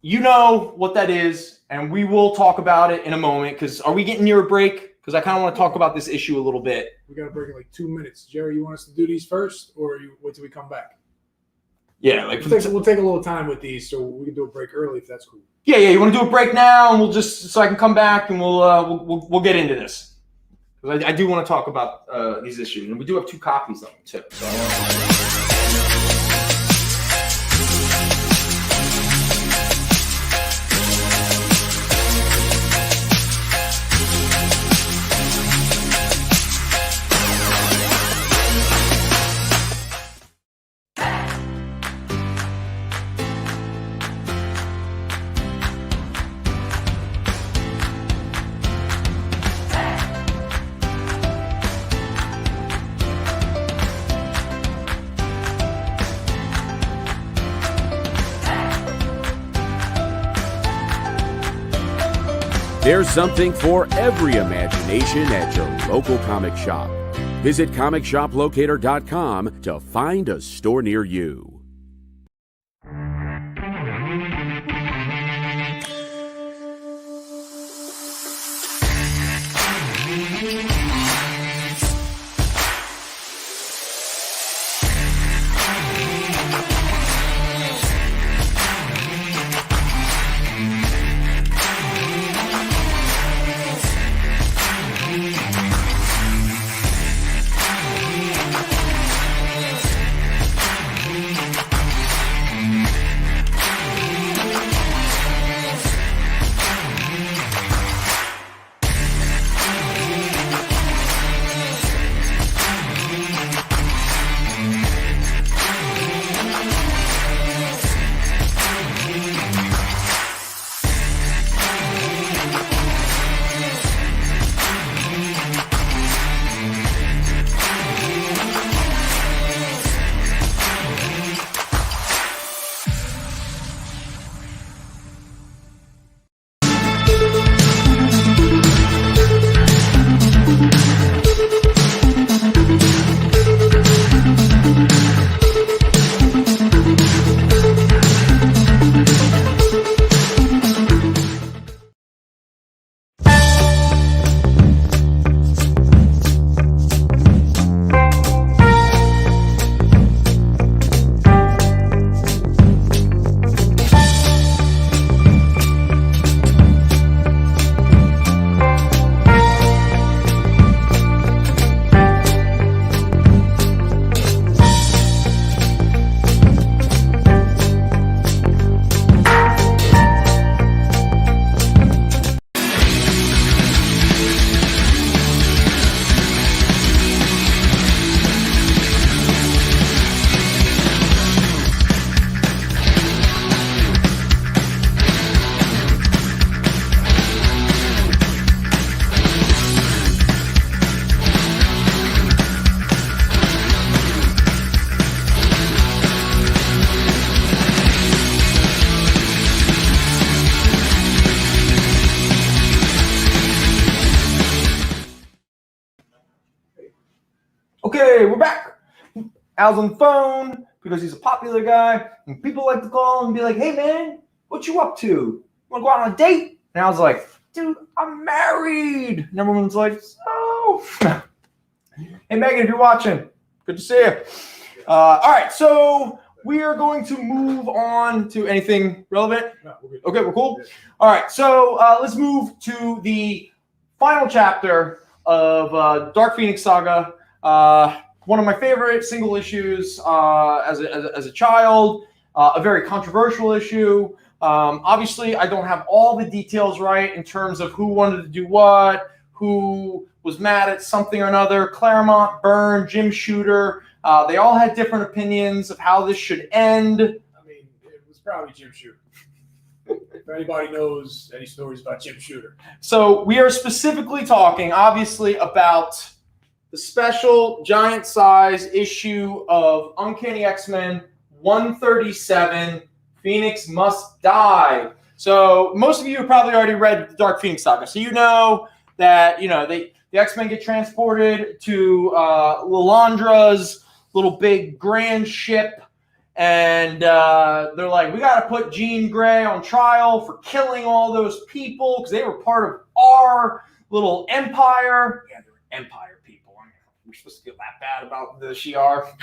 Speaker 1: you know what that is, and we will talk about it in a moment, because are we getting near a break? Because I kind of want to talk about this issue a little bit.
Speaker 2: We got a break in like 2 minutes. Jerry, you want us to do these first, or you wait till we come back?
Speaker 1: Yeah, like
Speaker 2: we'll take a little time with these, so we can do a break early if that's cool.
Speaker 1: Yeah. You want to do a break now, and we'll just so I can come back and we'll get into this. Because I do want to talk about these issues, and we do have 2 copies of them too. So
Speaker 3: There's something for every imagination at your local comic shop. Visit comicshoplocator.com to find a store near you.
Speaker 1: okay, we're back. Al's on the phone because he's a popular guy, and people like to call him and be like, "Hey man, what you up to? You want to go out on a date?" And Al's like, "Dude, I'm married." And everyone's like, "So." Hey Megan, if you're watching, good to see you. All right, so we are going to move on to anything relevant.
Speaker 2: No, we're good.
Speaker 1: Okay, we're cool.
Speaker 2: Good.
Speaker 1: All right, so let's move to the final chapter of Dark Phoenix Saga. One of my favorite single issues as a child. A very controversial issue. Obviously, I don't have all the details right in terms of who wanted to do what, who was mad at something or another. Claremont, Byrne, Jim Shooter. They all had different opinions of how this should end.
Speaker 2: I mean, it was probably Jim Shooter. If anybody knows any stories about Jim Shooter.
Speaker 1: So we are specifically talking, obviously, about the special giant size issue of Uncanny X-Men 137, Phoenix Must Die. So most of you have probably already read the Dark Phoenix Saga. So you know that, the X-Men get transported to Lilandra's little big grand ship. And they're like, we got to put Jean Grey on trial for killing all those people because they were part of our little empire. Yeah, they were empire people. I mean, we're supposed to feel that bad about the Shi'ar,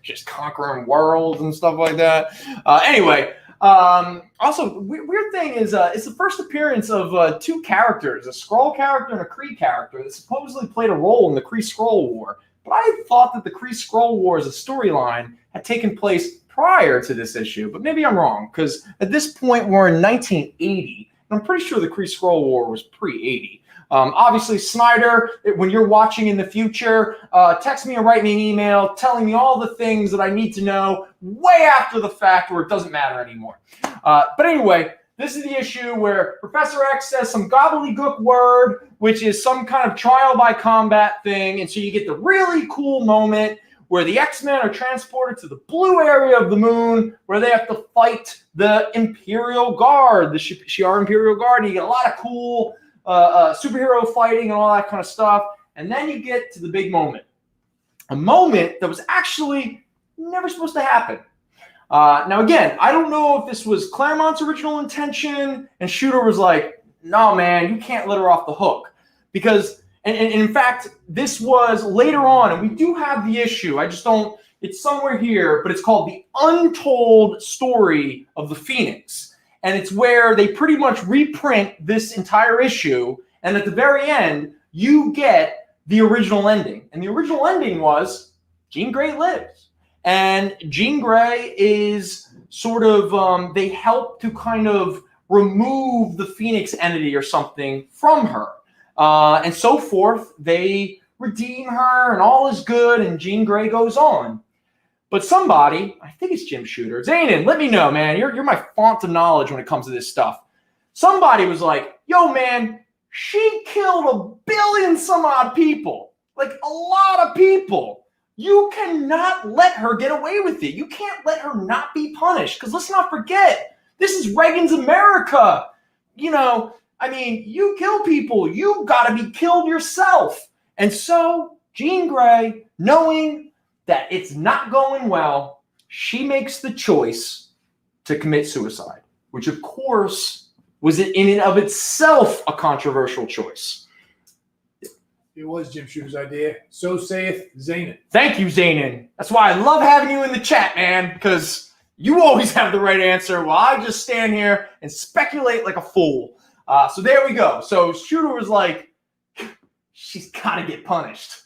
Speaker 1: just conquering worlds and stuff like that. Anyway, also, weird thing is it's the first appearance of two characters, a Skrull character and a Kree character that supposedly played a role in the Kree-Skrull War. But I thought that the Kree-Skrull War as a storyline had taken place prior to this issue, but maybe I'm wrong, because at this point we're in 1980, and I'm pretty sure the Kree-Skrull War was pre-80. Obviously, Snyder, when you're watching in the future, text me or write me an email telling me all the things that I need to know way after the fact where it doesn't matter anymore. But anyway, this is the issue where Professor X says some gobbledygook word, which is some kind of trial by combat thing, and so you get the really cool moment where the X-Men are transported to the blue area of the moon, where they have to fight the Imperial Guard, the Shi'ar Imperial Guard, and you get a lot of cool superhero fighting and all that kind of stuff. And then you get to the big moment. A moment that was actually never supposed to happen. Now, again, I don't know if this was Claremont's original intention, and Shooter was like, no, man, you can't let her off the hook. Because... And in fact, this was later on, and we do have the issue. I just don't, it's somewhere here, but it's called The Untold Story of the Phoenix. And it's where they pretty much reprint this entire issue. And at the very end, you get the original ending. And the original ending was Jean Grey lives. And Jean Grey is sort of, they help to kind of remove the Phoenix entity or something from her. And so forth. They redeem her, and all is good, and Jean Grey goes on. But somebody, I think it's Jim Shooter, Zanin, let me know, man. You're my font of knowledge when it comes to this stuff. Somebody was like, yo, man, she killed 1 billion some odd people. Like, a lot of people. You cannot let her get away with it. You can't let her not be punished. Because let's not forget, this is Reagan's America. I mean, you kill people, you got to be killed yourself. And so, Jean Grey, knowing that it's not going well, she makes the choice to commit suicide, which, of course, was in and of itself a controversial choice.
Speaker 2: It was Jim Shooter's idea. So saith Zanin.
Speaker 1: Thank you, Zanin. That's why I love having you in the chat, man, because you always have the right answer while I just stand here and speculate like a fool. So there we go. So Shooter was like, she's got to get punished.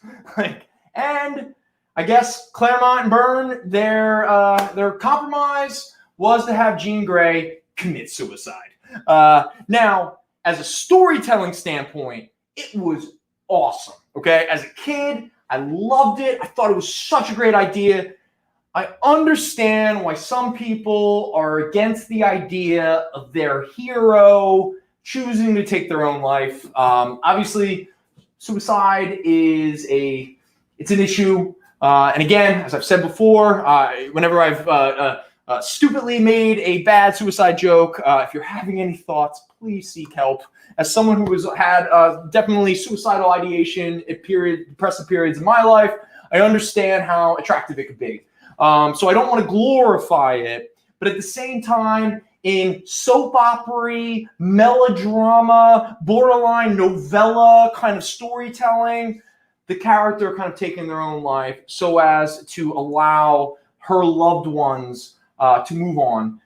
Speaker 1: And I guess Claremont and Byrne, their compromise was to have Jean Grey commit suicide. Now, as a storytelling standpoint, it was awesome. Okay, as a kid, I loved it. I thought it was such a great idea. I understand why some people are against the idea of their hero choosing to take their own life. Obviously, suicide is an issue. And again, as I've said before, whenever I've stupidly made a bad suicide joke, if you're having any thoughts, please seek help. As someone who has had definitely suicidal ideation at depressive periods in my life, I understand how attractive it could be. So I don't want to glorify it, but at the same time, in soap opera, melodrama, borderline novella kind of storytelling, the character kind of taking their own life so as to allow her loved ones to move on.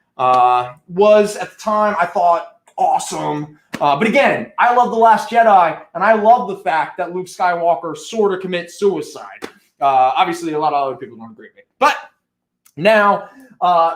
Speaker 1: Was at the time I thought awesome. But again, I love The Last Jedi, and I love the fact that Luke Skywalker sort of commits suicide. Obviously, a lot of other people don't agree with me. But now,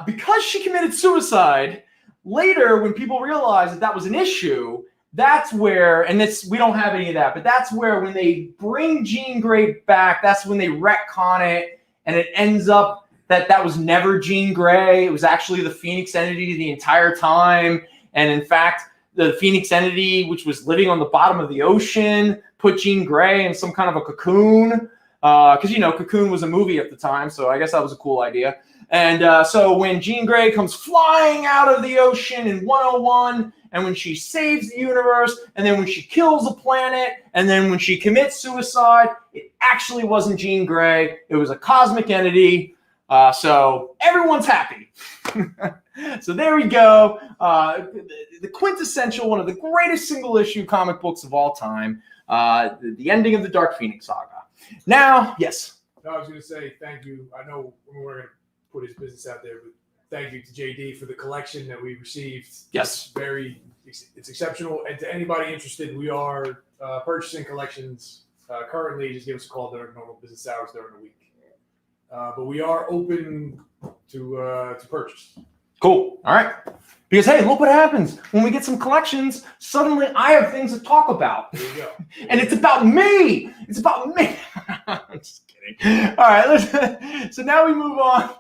Speaker 1: because she committed suicide, later when people realized that that was an issue, that's where, and we don't have any of that, but that's where when they bring Jean Grey back, that's when they retcon it, and it ends up that was never Jean Grey. It was actually the Phoenix entity the entire time. And in fact, the Phoenix entity, which was living on the bottom of the ocean, put Jean Grey in some kind of a cocoon. Because, Cocoon was a movie at the time, so I guess that was a cool idea. And so when Jean Grey comes flying out of the ocean in 101, and when she saves the universe, and then when she kills a planet, and then when she commits suicide, it actually wasn't Jean Grey. It was a cosmic entity. So everyone's happy. So there we go. The quintessential, one of the greatest single issue comic books of all time. The ending of the Dark Phoenix saga. Now, yes.
Speaker 2: No, I was going to say thank you. I know we're going to put his business out there, but thank you to JD for the collection that we received.
Speaker 1: Yes.
Speaker 2: It's exceptional. And to anybody interested, we are purchasing collections currently. Just give us a call during normal business hours during the week. But we are open to purchase.
Speaker 1: Cool. All right. Because, hey, look what happens. When we get some collections, suddenly I have things to talk about.
Speaker 2: There you go.
Speaker 1: And it's about me. It's about me. I'm just kidding. All right. So now we move on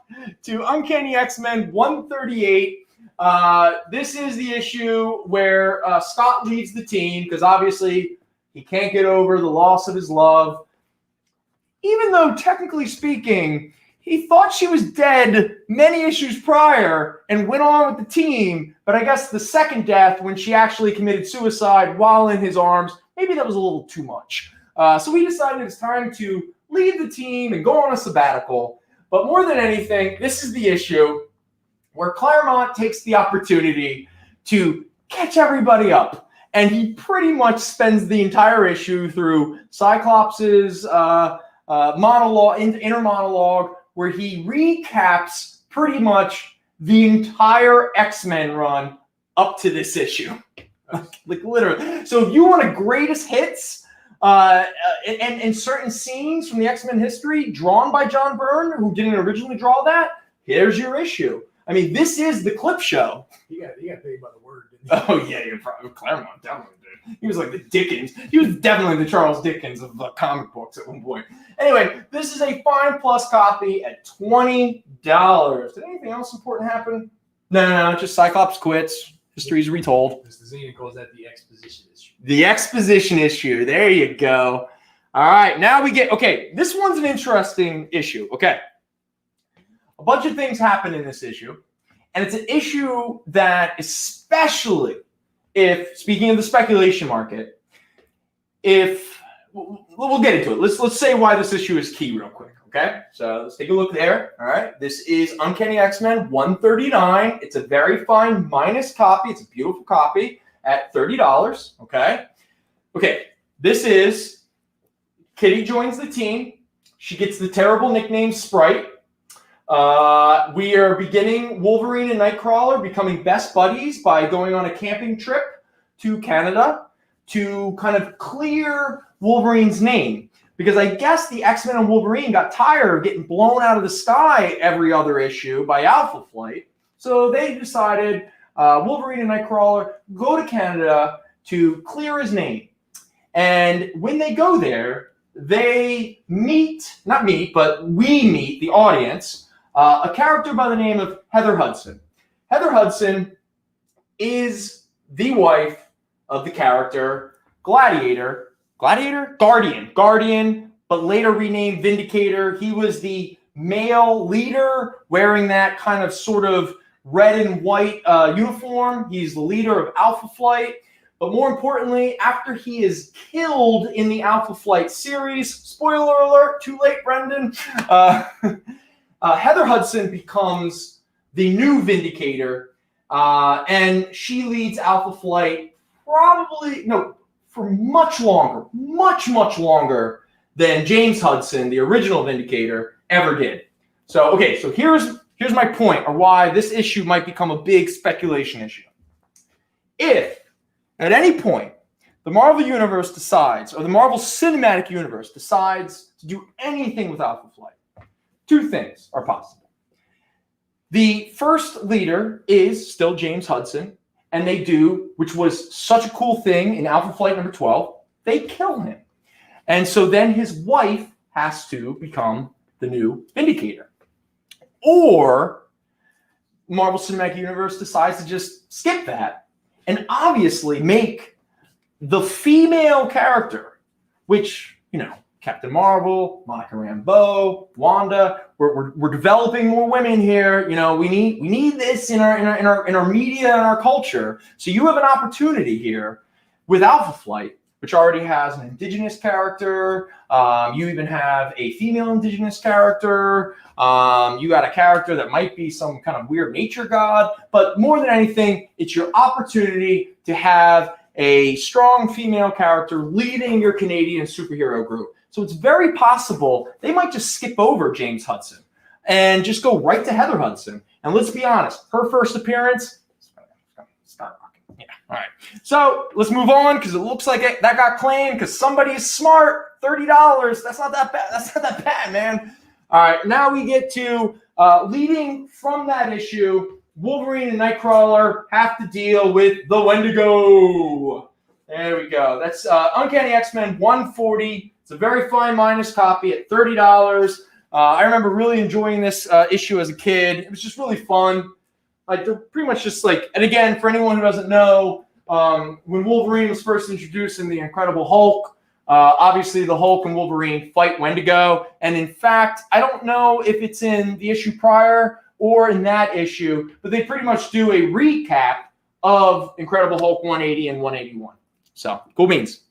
Speaker 1: to Uncanny X-Men 138. This is the issue where Scott leaves the team because obviously he can't get over the loss of his love. Even though, technically speaking, he thought she was dead many issues prior and went on with the team. But I guess the second death, when she actually committed suicide while in his arms, maybe that was a little too much. So he decided it's time to leave the team and go on a sabbatical. But more than anything, this is the issue where Claremont takes the opportunity to catch everybody up. And he pretty much spends the entire issue through Cyclops's inner monologue, where he recaps pretty much the entire X-Men run up to this issue. Like literally. So if you want a greatest hits and certain scenes from the X-Men history drawn by John Byrne, who didn't originally draw that, here's your issue. I mean, this is the clip show.
Speaker 2: He got paid by the word, didn't he?
Speaker 1: Oh, yeah, probably Claremont definitely did. He was like the Dickens. He was definitely the Charles Dickens of comic books at one point. Anyway, this is a Fine Plus copy at $20. Did anything else important happen? No, just Cyclops quits. History's retold.
Speaker 2: Mr. Zena calls that the exposition issue.
Speaker 1: The exposition issue. There you go. All right, now we get, okay, this one's an interesting issue. Okay. A bunch of things happen in this issue, and it's an issue that, especially if, speaking of the speculation market, we'll get into it. Let's say why this issue is key real quick, okay? So let's take a look there, all right? This is Uncanny X-Men 139. It's a very fine minus copy. It's a beautiful copy at $30, okay? Okay, this is Kitty joins the team. She gets the terrible nickname Sprite. We are beginning Wolverine and Nightcrawler becoming best buddies by going on a camping trip to Canada to kind of clear Wolverine's name. Because I guess the X-Men and Wolverine got tired of getting blown out of the sky every other issue by Alpha Flight. So they decided Wolverine and Nightcrawler go to Canada to clear his name. And when they go there, they we meet, the audience, a character by the name of Heather Hudson. Heather Hudson is the wife of the character Guardian, but later renamed Vindicator. He was the male leader wearing that kind of sort of red and white uniform. He's the leader of Alpha Flight. But more importantly, after he is killed in the Alpha Flight series, spoiler alert, too late, Brendan, Heather Hudson becomes the new Vindicator, and she leads Alpha Flight for much longer than James Hudson, the original Vindicator, ever did. So, okay, so here's here's my point, or why this issue might become a big speculation issue. If at any point the Marvel Universe decides, or the Marvel Cinematic Universe decides to do anything with Alpha Flight, two things are possible. The first leader is still James Hudson, and they do, which was such a cool thing in Alpha Flight number 12, they kill him. And so then his wife has to become the new Vindicator. Or Marvel Cinematic Universe decides to just skip that and obviously make the female character, which, Captain Marvel, Monica Rambeau, Wanda, we're developing more women here. We need this in our media and our culture. So you have an opportunity here with Alpha Flight, which already has an indigenous character. You even have a female indigenous character. You got a character that might be some kind of weird nature god. But more than anything, it's your opportunity to have a strong female character leading your Canadian superhero group. So it's very possible they might just skip over James Hudson and just go right to Heather Hudson. And let's be honest, her first appearance, start rocking. Yeah, all right. So let's move on because it looks like that got claimed because somebody is smart. $30. That's not that bad. That's not that bad, man. All right. Now we get to leading from that issue. Wolverine and Nightcrawler have to deal with the Wendigo. There we go. That's Uncanny X-Men 140. It's a very fine minus copy at $30. I remember really enjoying this issue as a kid. It was just really fun. Like, they're pretty much just like, and again, for anyone who doesn't know, when Wolverine was first introduced in the Incredible Hulk, obviously the Hulk and Wolverine fight Wendigo. And in fact, I don't know if it's in the issue prior or in that issue, but they pretty much do a recap of Incredible Hulk 180 and 181. So, cool beans.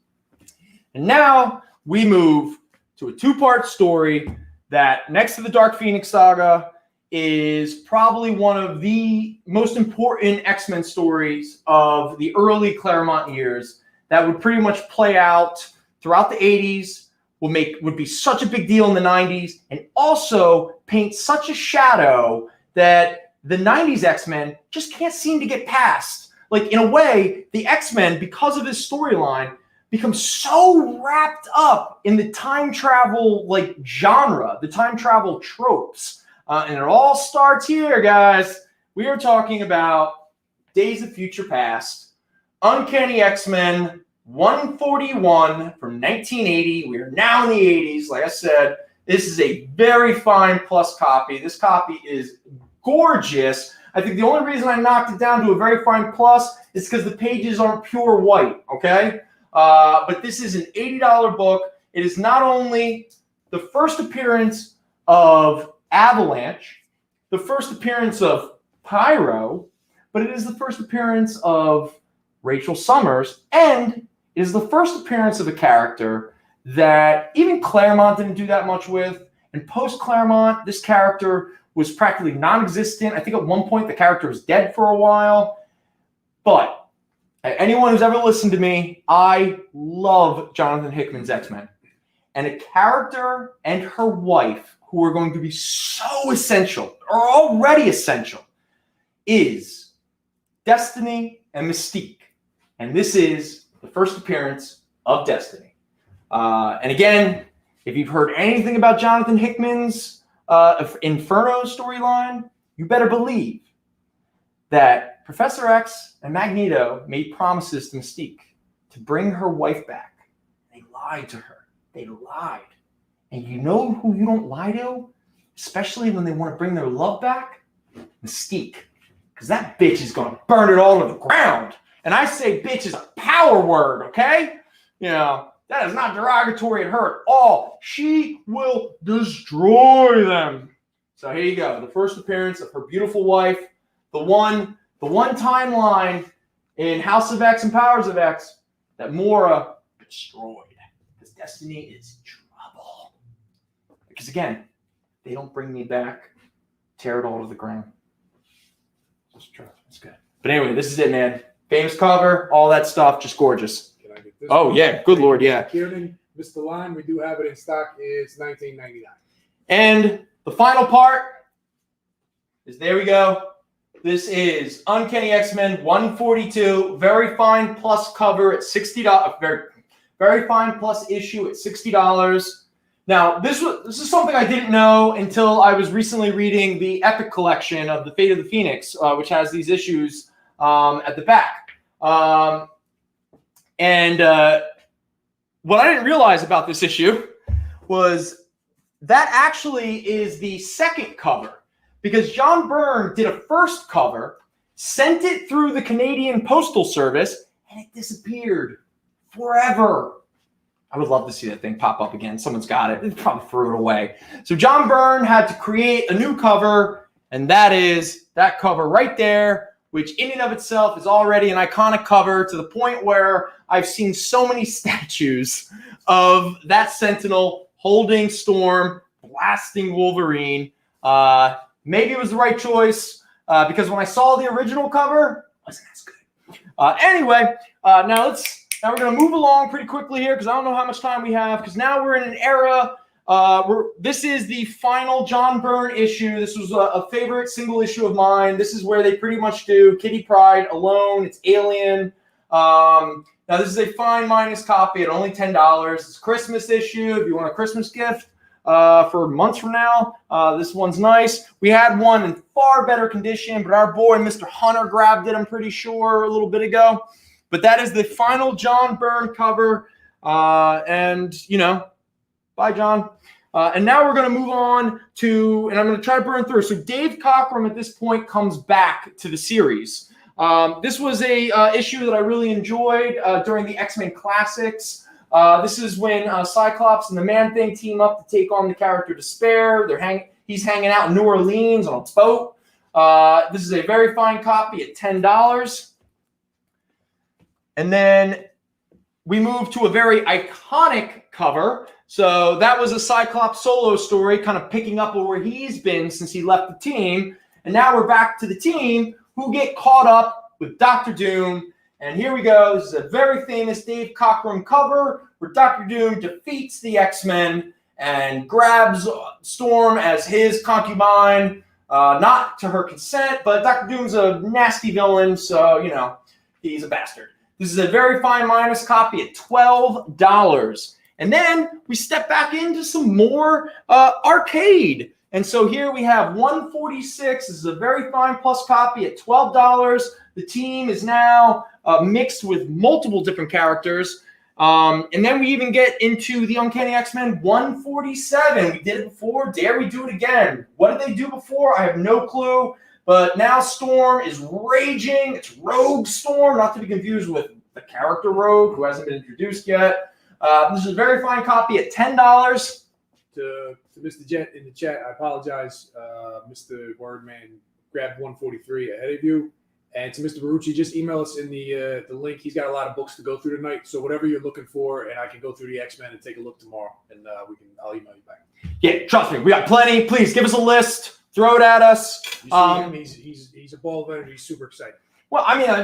Speaker 1: And now we move to a two-part story that, next to the Dark Phoenix saga, is probably one of the most important X-Men stories of the early Claremont years that would pretty much play out throughout the 80s, would be such a big deal in the 90s, and also paint such a shadow that the 90s X-Men just can't seem to get past. Like, in a way, the X-Men, because of this storyline, become so wrapped up in the time travel genre, the time travel tropes. And it all starts here, guys. We are talking about Days of Future Past, Uncanny X-Men 141 from 1980. We are now in the 80s. Like I said, this is a very fine plus copy. This copy is gorgeous. I think the only reason I knocked it down to a very fine plus is because the pages aren't pure white, okay? But this is an $80 book. It is not only the first appearance of Avalanche, the first appearance of Pyro, but it is the first appearance of Rachel Summers, and it is the first appearance of a character that even Claremont didn't do that much with. And post-Claremont, this character was practically non-existent. I think at one point the character was dead for a while. But anyone who's ever listened to me, I love Jonathan Hickman's X-Men. And a character and her wife who are going to be so essential, or already essential, is Destiny and Mystique. And this is the first appearance of Destiny. And again, if you've heard anything about Jonathan Hickman's Inferno storyline, you better believe that Professor X and Magneto made promises to Mystique to bring her wife back. They lied to her. They lied. And you know who you don't lie to? Especially when they want to bring their love back? Mystique. Because that bitch is going to burn it all to the ground. And I say bitch is a power word, okay? That is not derogatory at her at all. She will destroy them. So here you go. The first appearance of her beautiful wife. The one timeline in House of X and Powers of X that Mora destroyed. Because Destiny is trouble. Because again, they don't bring me back, tear it all to the ground. It's good. But anyway, this is it, man. Famous cover, all that stuff, just gorgeous.
Speaker 2: Can I get this?
Speaker 1: Oh, yeah. Good Lord, yeah.
Speaker 2: Kieran, Mr. Line, we do have it in stock. It's $19.99.
Speaker 1: And the final part is there we go. This is Uncanny X-Men 142, very fine plus cover at $60. Very fine plus issue at $60. Now, this is something I didn't know until I was recently reading the Epic collection of the Fate of the Phoenix, which has these issues at the back. What I didn't realize about this issue was that actually is the second cover, because John Byrne did a first cover, sent it through the Canadian Postal Service, and it disappeared forever. I would love to see that thing pop up again. Someone's got it. They probably threw it away. So John Byrne had to create a new cover, and that is that cover right there, which in and of itself is already an iconic cover to the point where I've seen so many statues of that Sentinel holding Storm, blasting Wolverine. Maybe it was the right choice because when I saw the original cover, it wasn't as good. Anyway, now we're going to move along pretty quickly here because I don't know how much time we have, because now we're in an era this is the final John Byrne issue. This was a favorite single issue of mine. This is where they pretty much do Kitty Pryde alone. It's Alien. Now, this is a fine minus copy at only $10. It's a Christmas issue if you want a Christmas gift for months from now. This one's nice. We had one in far better condition, but our boy Mr. Hunter grabbed it, I'm pretty sure, a little bit ago. But that is the final John Byrne cover. And, bye, John. And now we're going to move on to, and I'm going to try to burn through. So Dave Cockrum at this point comes back to the series. This was a issue that I really enjoyed during the X-Men Classics. This is when Cyclops and the Man-Thing team up to take on the character Despair. He's hanging out in New Orleans on a boat. This is a very fine copy at $10. And then we move to a very iconic cover. So that was a Cyclops solo story, kind of picking up where he's been since he left the team. And now we're back to the team who get caught up with Dr. Doom. And here we go. This is a very famous Dave Cockrum cover where Dr. Doom defeats the X-Men and grabs Storm as his concubine, not to her consent, but Dr. Doom's a nasty villain, so, he's a bastard. This is a very fine minus copy at $12. And then we step back into some more arcade. And so here we have 146. This is a very fine plus copy at $12. The team is now mixed with multiple different characters. And then we even get into the Uncanny X-Men 147. We did it before. Dare we do it again? What did they do before? I have no clue. But now Storm is raging. It's Rogue Storm, not to be confused with the character Rogue, who hasn't been introduced yet. This is a very fine copy at $10.
Speaker 2: To Mr. Jet in the chat, I apologize. Mr. Wordman grabbed 143 ahead of you. And to Mr. Barucci, just email us in the link. He's got a lot of books to go through tonight. So whatever you're looking for, and I can go through the X-Men and take a look tomorrow, and I'll email you back. Yeah, trust me, we got plenty. Please give us a list. Throw it at us. You see him, he's a ball of energy. He's super excited.
Speaker 1: Well, I mean, I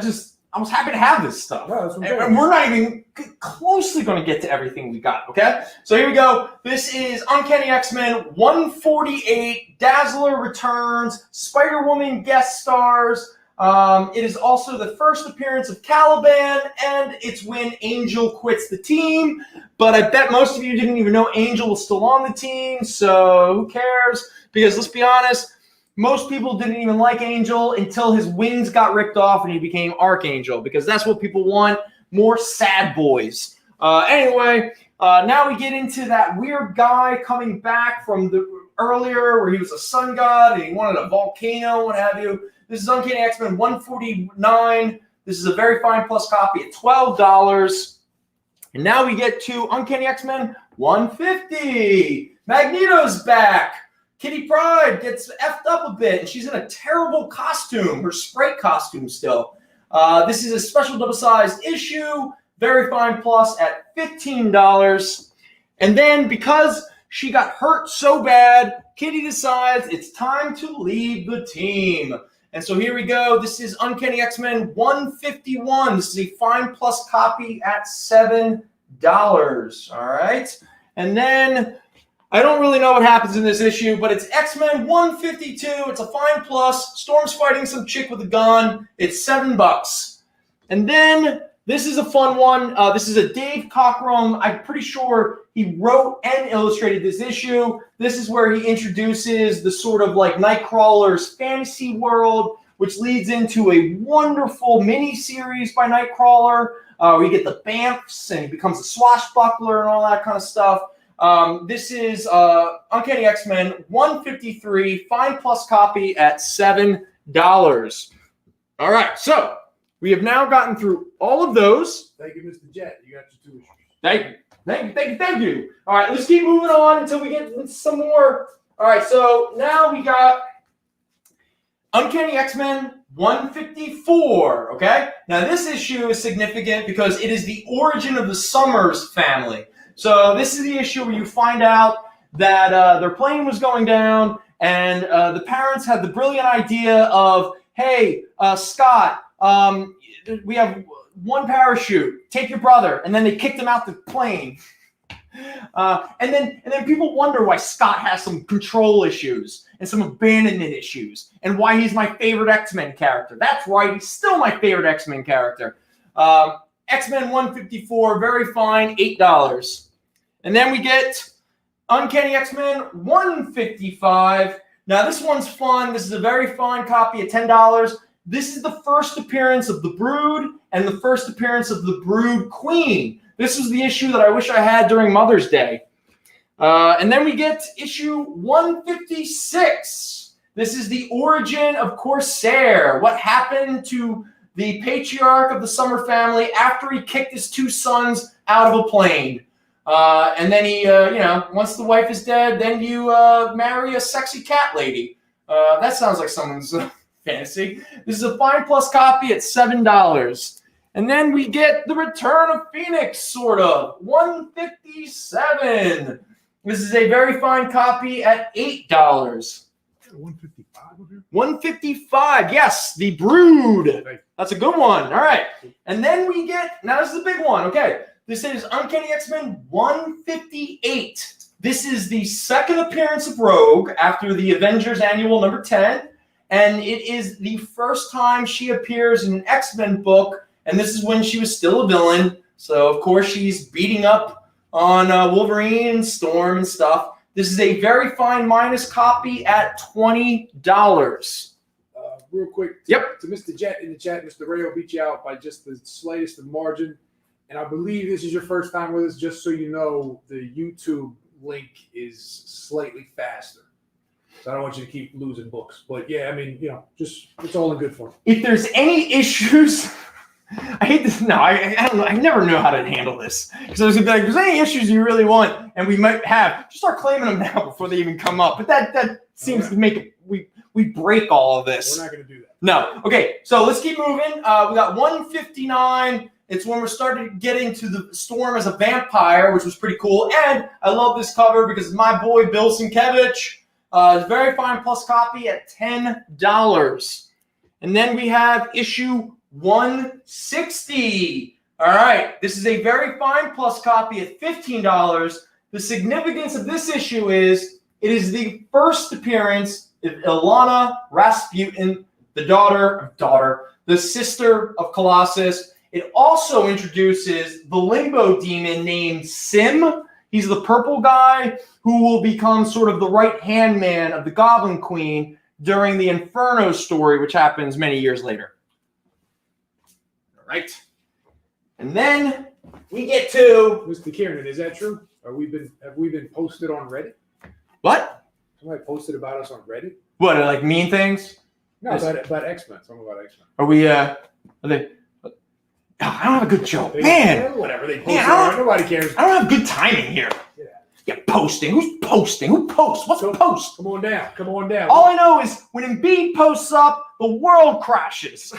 Speaker 1: was happy to have this stuff.
Speaker 2: No,
Speaker 1: and we're not even closely going to get to everything we got, okay? So here we go. This is Uncanny X-Men 148. Dazzler returns. Spider-Woman guest stars. It is also the first appearance of Caliban, and it's when Angel quits the team. But I bet most of you didn't even know Angel was still on the team, so who cares? Because let's be honest, most people didn't even like Angel until his wings got ripped off and he became Archangel, because that's what people want, more sad boys. Anyway, now we get into that weird guy coming back from the earlier where he was a sun god and he wanted a volcano, what have you. This is Uncanny X-Men 149. This is a very fine plus copy at $12. And now we get to Uncanny X-Men 150. Magneto's back. Kitty Pryde gets effed up a bit, and she's in a terrible costume, her Sprite costume still. This is a special double-sized issue, very fine plus at $15. And then because she got hurt so bad, Kitty decides it's time to leave the team. And so here we go. This is Uncanny X-Men 151. This is a fine plus copy at $7. All right. And then I don't really know what happens in this issue, but it's X-Men 152. It's a fine plus. Storm's fighting some chick with a gun. It's $7. And then this is a fun one. This is a Dave Cockrum. I'm pretty sure he wrote and illustrated this issue. This is where he introduces the sort of like Nightcrawler's fantasy world, which leads into a wonderful mini-series by Nightcrawler. We get the Bamfs, and he becomes a swashbuckler and all that kind of stuff. This is Uncanny X-Men 153, fine plus copy at $7. All right, so we have now gotten through all of those.
Speaker 2: Thank you, Mr. Jet. You got your 2 issues.
Speaker 1: Thank you. All right, let's keep moving on until we get into some more. All right, so now we got Uncanny X-Men 154, okay? Now, this issue is significant because it is the origin of the Summers family. So this is the issue where you find out that their plane was going down, and the parents had the brilliant idea of, hey, Scott, we have one parachute. Take your brother. And then they kicked him out the plane. And then people wonder why Scott has some control issues and some abandonment issues and why he's my favorite X-Men character. That's right. He's still my favorite X-Men character. X-Men 154, very fine, $8. And then we get Uncanny X-Men 155. Now, this one's fun. This is a very fine copy at $10. This is the first appearance of the Brood and the first appearance of the Brood Queen. This is the issue that I wish I had during Mother's Day. And then we get issue 156. This is the origin of Corsair. What happened to the patriarch of the Summer family after he kicked his 2 sons out of a plane. And then he, once the wife is dead, then you marry a sexy cat lady. That sounds like someone's fantasy. This is a fine plus copy at $7. And then we get the Return of Phoenix, sort of, 157. This is a very fine copy at $8.
Speaker 2: 155 over here?
Speaker 1: 155, yes, the Brood. That's a good one. All right. And then we get, now this is the big one, okay. This is Uncanny X-Men 158. This is the second appearance of Rogue after the Avengers Annual number 10. And it is the first time she appears in an X-Men book. And this is when she was still a villain. So, of course, she's beating up on Wolverine and Storm and stuff. This is a very fine minus copy at $20.
Speaker 2: Real quick, to Mr. Jet in the chat, Mr. Rayo beat you out by just the slightest of margin. And I believe this is your first time with us. Just so you know, the YouTube link is slightly faster. So I don't want you to keep losing books. But, yeah, I mean, just it's all in good form.
Speaker 1: If there's any issues... I hate this. No, I don't know. I never know how to handle this. Because I was going to be like, if there's any issues you really want, and we might have, just start claiming them now before they even come up. But that seems to make it, we break all of this.
Speaker 2: We're not going to do that.
Speaker 1: No. Okay, so let's keep moving. We got 159. It's when we're starting to get into the Storm as a vampire, which was pretty cool. And I love this cover because my boy Bill Sienkiewicz. It's a very fine plus copy at $10. And then we have issue 160. All right, this is a very fine plus copy at $15. The significance of this issue is it is the first appearance of Ilana Rasputin, the sister of Colossus. It also introduces the Limbo demon named Sim. He's the purple guy who will become sort of the right-hand man of the Goblin Queen during the Inferno story, which happens many years later. Right. And then we get to
Speaker 2: Mr. Kieran, is that true? Have we been posted on Reddit?
Speaker 1: what?
Speaker 2: Somebody posted about us on Reddit?
Speaker 1: What, like mean things?
Speaker 2: No, about X-Men. Something about X-Men.
Speaker 1: Are we are they I don't have a good joke. Man.
Speaker 2: Whatever they posted. Nobody cares.
Speaker 1: I don't have good timing here. Yeah, posting. Who's posting? Who posts? What's a post?
Speaker 2: Come on down.
Speaker 1: All I know is when Embiid posts up, the world crashes.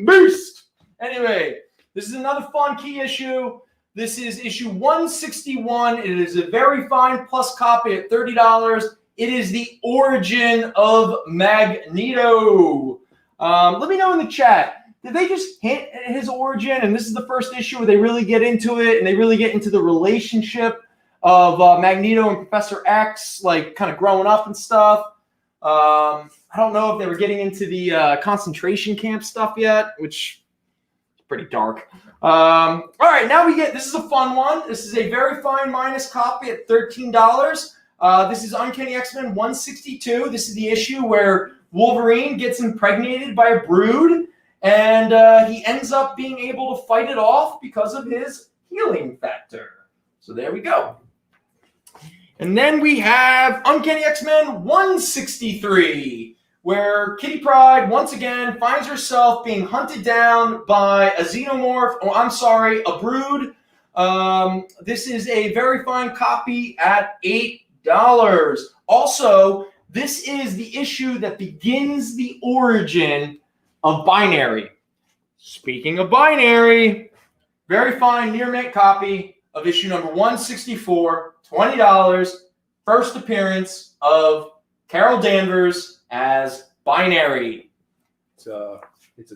Speaker 1: Boost. Anyway, this is another fun key issue. This is issue 161. It is a very fine plus copy at $30. It is the origin of Magneto. Let me know in the chat. Did they just hint at his origin? And this is the first issue where they really get into it and they really get into the relationship of Magneto and Professor X, like kind of growing up and stuff. I don't know if they were getting into the concentration camp stuff yet, which is pretty dark. All right, now this is a fun one. This is a very fine minus copy at $13. This is Uncanny X-Men 162. This is the issue where Wolverine gets impregnated by a brood, and he ends up being able to fight it off because of his healing factor. So there we go. And then we have Uncanny X-Men 163, where Kitty Pryde once again finds herself being hunted down by a xenomorph, a brood. This is a very fine copy at $8. Also, this is the issue that begins the origin of Binary. Speaking of Binary, very fine near mint copy of issue number 164, $20. First appearance of Carol Danvers as Binary.
Speaker 2: It's a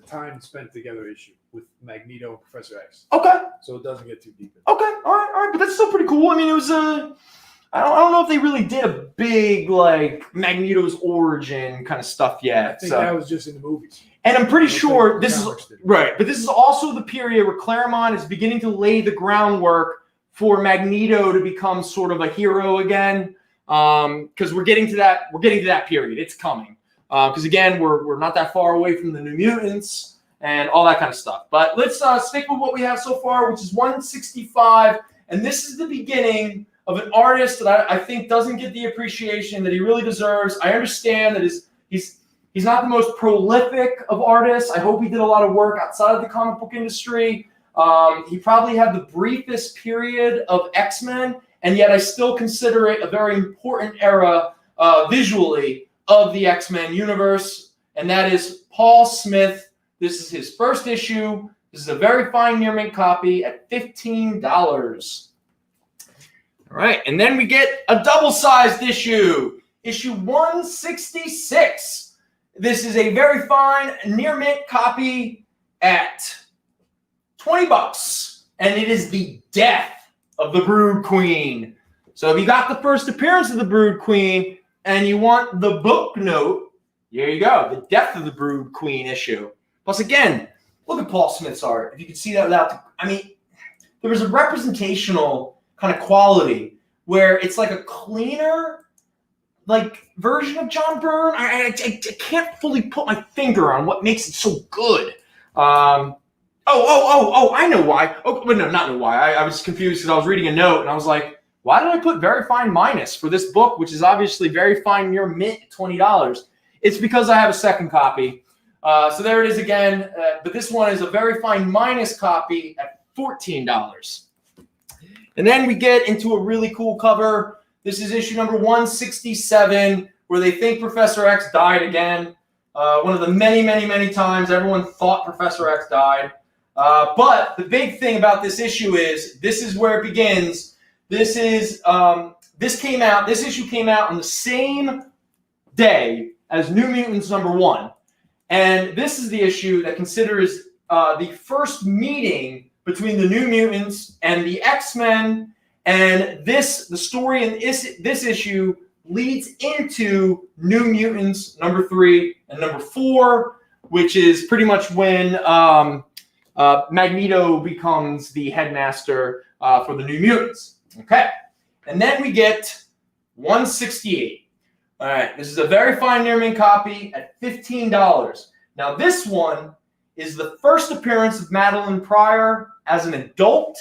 Speaker 2: time spent together issue with Magneto and Professor X.
Speaker 1: Okay.
Speaker 2: So it doesn't get too deep.
Speaker 1: Okay. All right. But that's still pretty cool. I mean, it was I don't know if they really did a big like Magneto's origin kind of stuff yet.
Speaker 2: I think that was just in the movies.
Speaker 1: And I'm pretty sure this is right, but this is also the period where Claremont is beginning to lay the groundwork for Magneto to become sort of a hero again. Because we're getting to that period. It's coming. Because again, we're not that far away from the New Mutants and all that kind of stuff. But let's stick with what we have so far, which is 165, and this is the beginning of an artist that I think doesn't get the appreciation that he really deserves. I understand that he's not the most prolific of artists. I hope he did a lot of work outside of the comic book industry. He probably had the briefest period of X-Men, and yet I still consider it a very important era visually of the X-Men universe, and that is Paul Smith. This is his first issue. This is a very fine near mint copy at $15. All right, and then we get a double-sized issue 166. This is a very fine near mint copy at $20, and it is the death of the Brood Queen. So if you got the first appearance of the Brood Queen and you want the book note, here you go, the death of the Brood Queen issue. Plus, again, look at Paul Smith's art. If you could see that there was a representational kind of quality where it's like a cleaner version of John Byrne. I can't fully put my finger on what makes it so good. I know why. Oh, but no, not know why. I was confused because I was reading a note and I was like, why did I put very fine minus for this book, which is obviously very fine near mint at $20? It's because I have a second copy. So there it is again. But this one is a very fine minus copy at $14. And then we get into a really cool cover. This is issue number 167, where they think Professor X died again. One of the many, many, many times everyone thought Professor X died. But the big thing about this issue is this is where it begins. This issue came out on the same day as New Mutants number 1. And this is the issue that considers the first meeting between the New Mutants and the X-Men. And the story in this issue leads into New Mutants number 3 and number 4, which is pretty much when Magneto becomes the headmaster for the New Mutants. Okay. And then we get 168. All right. This is a very fine near mint copy at $15. Now, this one is the first appearance of Madeline Pryor as an adult.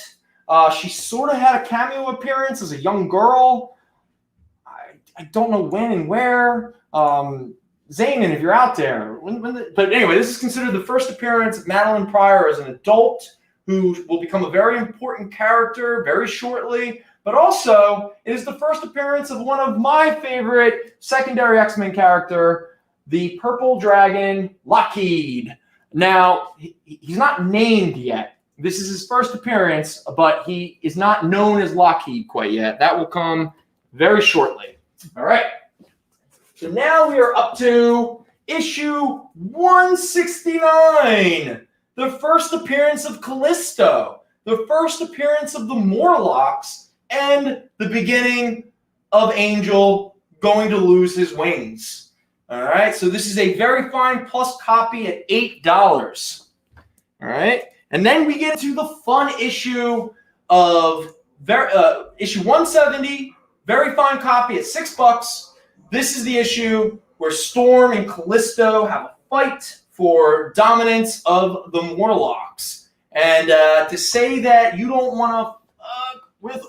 Speaker 1: She sort of had a cameo appearance as a young girl. I don't know when and where. Zayman, if you're out there. But anyway, this is considered the first appearance of Madeline Pryor as an adult, who will become a very important character very shortly. But also, it is the first appearance of one of my favorite secondary X-Men character, the Purple Dragon, Lockheed. Now, he's not named yet. This is his first appearance, but he is not known as Lockheed quite yet. That will come very shortly. All right. So now we are up to issue 169, the first appearance of Callisto, the first appearance of the Morlocks, and the beginning of Angel going to lose his wings. All right, so this is a very fine plus copy at $8. All right, and then we get to the fun issue of issue 170, very fine copy at $6. This is the issue where Storm and Callisto have a fight for dominance of the Morlocks. And to say that you don't want to with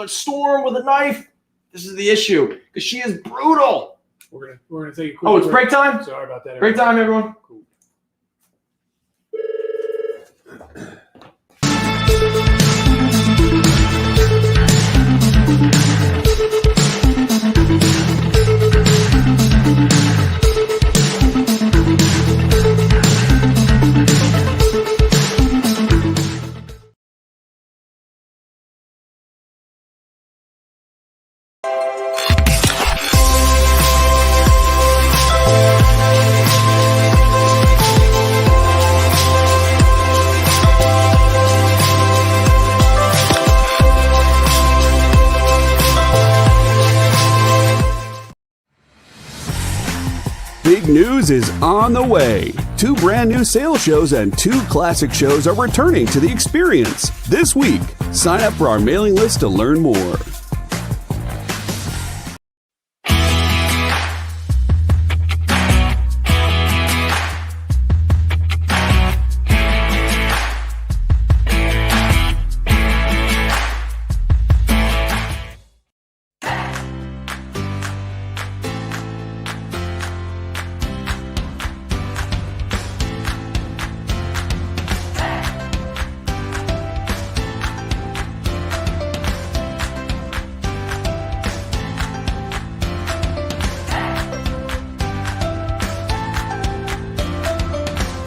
Speaker 1: Storm with a knife, this is the issue because she is brutal.
Speaker 2: We're gonna take a quick.
Speaker 1: Oh, it's break time.
Speaker 2: Sorry about that.
Speaker 1: Break time, everyone.
Speaker 2: Cool.
Speaker 3: Big news is on the way. 2 brand new sales shows and 2 classic shows are returning to the experience this week. Sign up for our mailing list to learn more.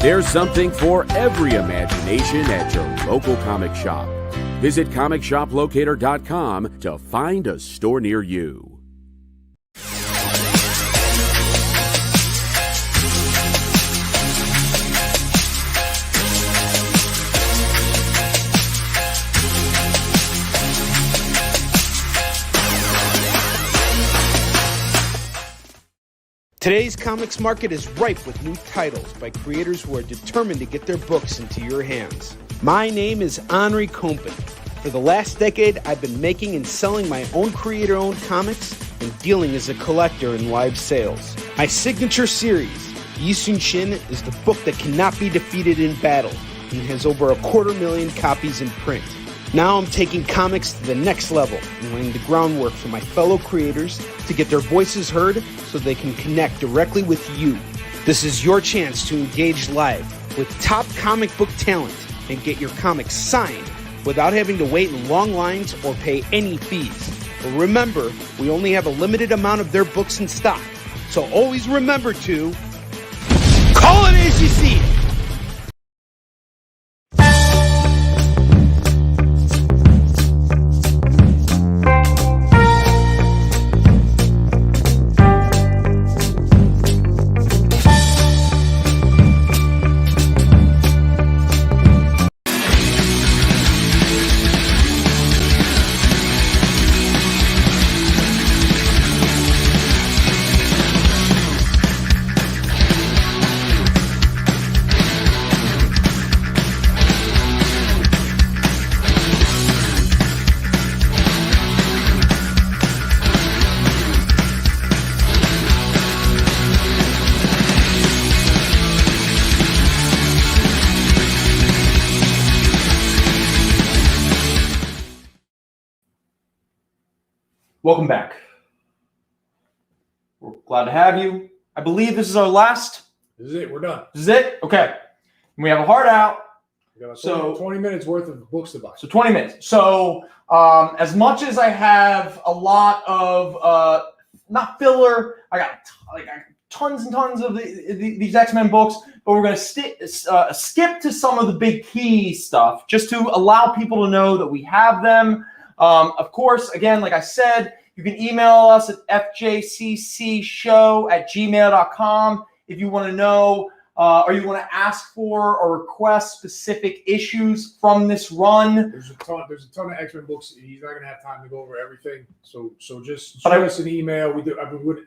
Speaker 3: There's something for every imagination at your local comic shop. Visit ComicShopLocator.com to find a store near you.
Speaker 4: Today's comics market is ripe with new titles by creators who are determined to get their books into your hands. My name is Henri Compen. For the last decade, I've been making and selling my own creator-owned comics and dealing as a collector in live sales. My signature series, Yi Sun Shin, is the book that cannot be defeated in battle and has over 250,000 copies in print. Now I'm taking comics to the next level and laying the groundwork for my fellow creators to get their voices heard so they can connect directly with you. This is your chance to engage live with top comic book talent and get your comics signed without having to wait in long lines or pay any fees. But remember, we only have a limited amount of their books in stock, so always remember to call it as you see it.
Speaker 1: Welcome back. We're glad to have you. I believe this is our last.
Speaker 2: This is it. We're done.
Speaker 1: This is it? Okay. We have a heart out.
Speaker 2: We got 20 minutes worth of books to buy.
Speaker 1: So 20 minutes. So as much as I have a lot of, not filler, I got tons and tons of these X-Men books, but we're going to skip to some of the big key stuff just to allow people to know that we have them. Of course, again, like I said, you can email us at fjccshow@gmail.com if you want to know or you want to ask for or request specific issues from this run.
Speaker 2: There's a ton of X-Men books. He's not gonna have time to go over everything. So just
Speaker 1: But
Speaker 2: shoot us an email.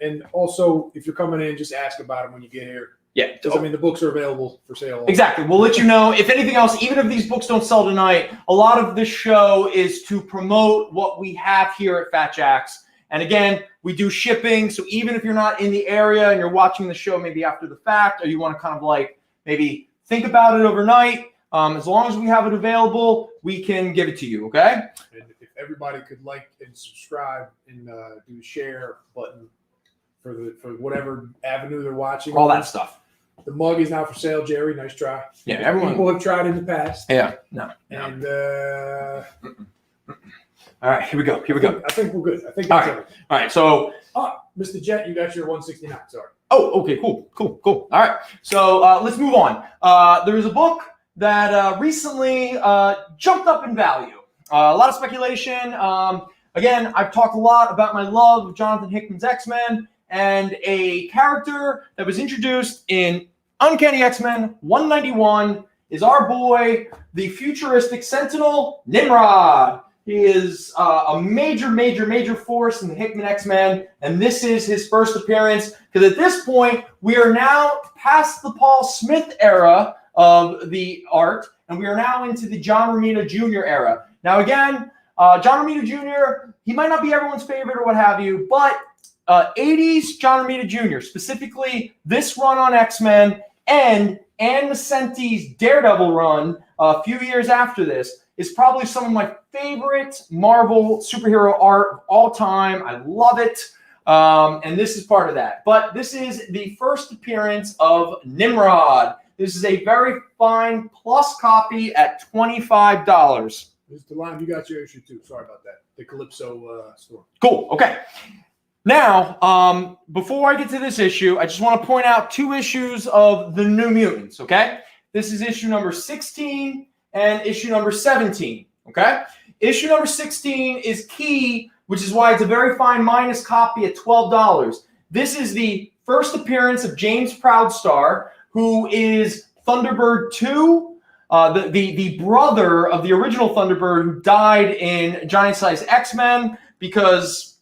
Speaker 2: And also if you're coming in, just ask about them when you get here.
Speaker 1: Yeah.
Speaker 2: Because I mean the books are available for sale.
Speaker 1: Exactly. We'll let you know. If anything else, even if these books don't sell tonight, a lot of this show is to promote what we have here at Fat Jack's. And again, we do shipping. So even if you're not in the area and you're watching the show maybe after the fact, or you want to kind of like maybe think about it overnight, as long as we have it available, we can give it to you. Okay.
Speaker 2: And if everybody could like and subscribe and do a share button for whatever avenue they're watching.
Speaker 1: All that stuff.
Speaker 2: The mug is now for sale, Jerry. Nice try.
Speaker 1: Yeah, everyone.
Speaker 2: People have tried in the past.
Speaker 1: Yeah. No.
Speaker 2: And
Speaker 1: all right, here we go.
Speaker 2: I think we're good. I think
Speaker 1: All
Speaker 2: that's
Speaker 1: right.
Speaker 2: everything.
Speaker 1: All right. So.
Speaker 2: Mr. Jet, you got your 169. Sorry.
Speaker 1: Oh, okay, cool. All right, so let's move on. There is a book that recently jumped up in value. A lot of speculation. Again, I've talked a lot about my love of Jonathan Hickman's X-Men, and a character that was introduced in Uncanny X-Men 191 is our boy, the futuristic Sentinel, Nimrod. He is a major force in the Hickman X-Men, and this is his first appearance, because at this point, we are now past the Paul Smith era of the art, and we are now into the John Romita Jr. era. Now again, John Romita Jr., he might not be everyone's favorite or what have you, but 80s John Romita Jr., specifically this run on X-Men and Ann Nesenti's Daredevil run a few years after this, is probably some of my favorite Marvel superhero art of all time. I love it. And this is part of that. But this is the first appearance of Nimrod. This is a very fine plus copy at $25.
Speaker 2: Mr. Lime, you got your issue too. Sorry about that. The Calypso store.
Speaker 1: Cool. Okay. Now, before I get to this issue, I just want to point out two issues of the New Mutants, okay? This is issue number 16 and issue number 17, okay? Issue number 16 is key, which is why it's a very fine minus copy at $12. This is the first appearance of James Proudstar, who is Thunderbird 2, the brother of the original Thunderbird who died in Giant-Size X-Men, because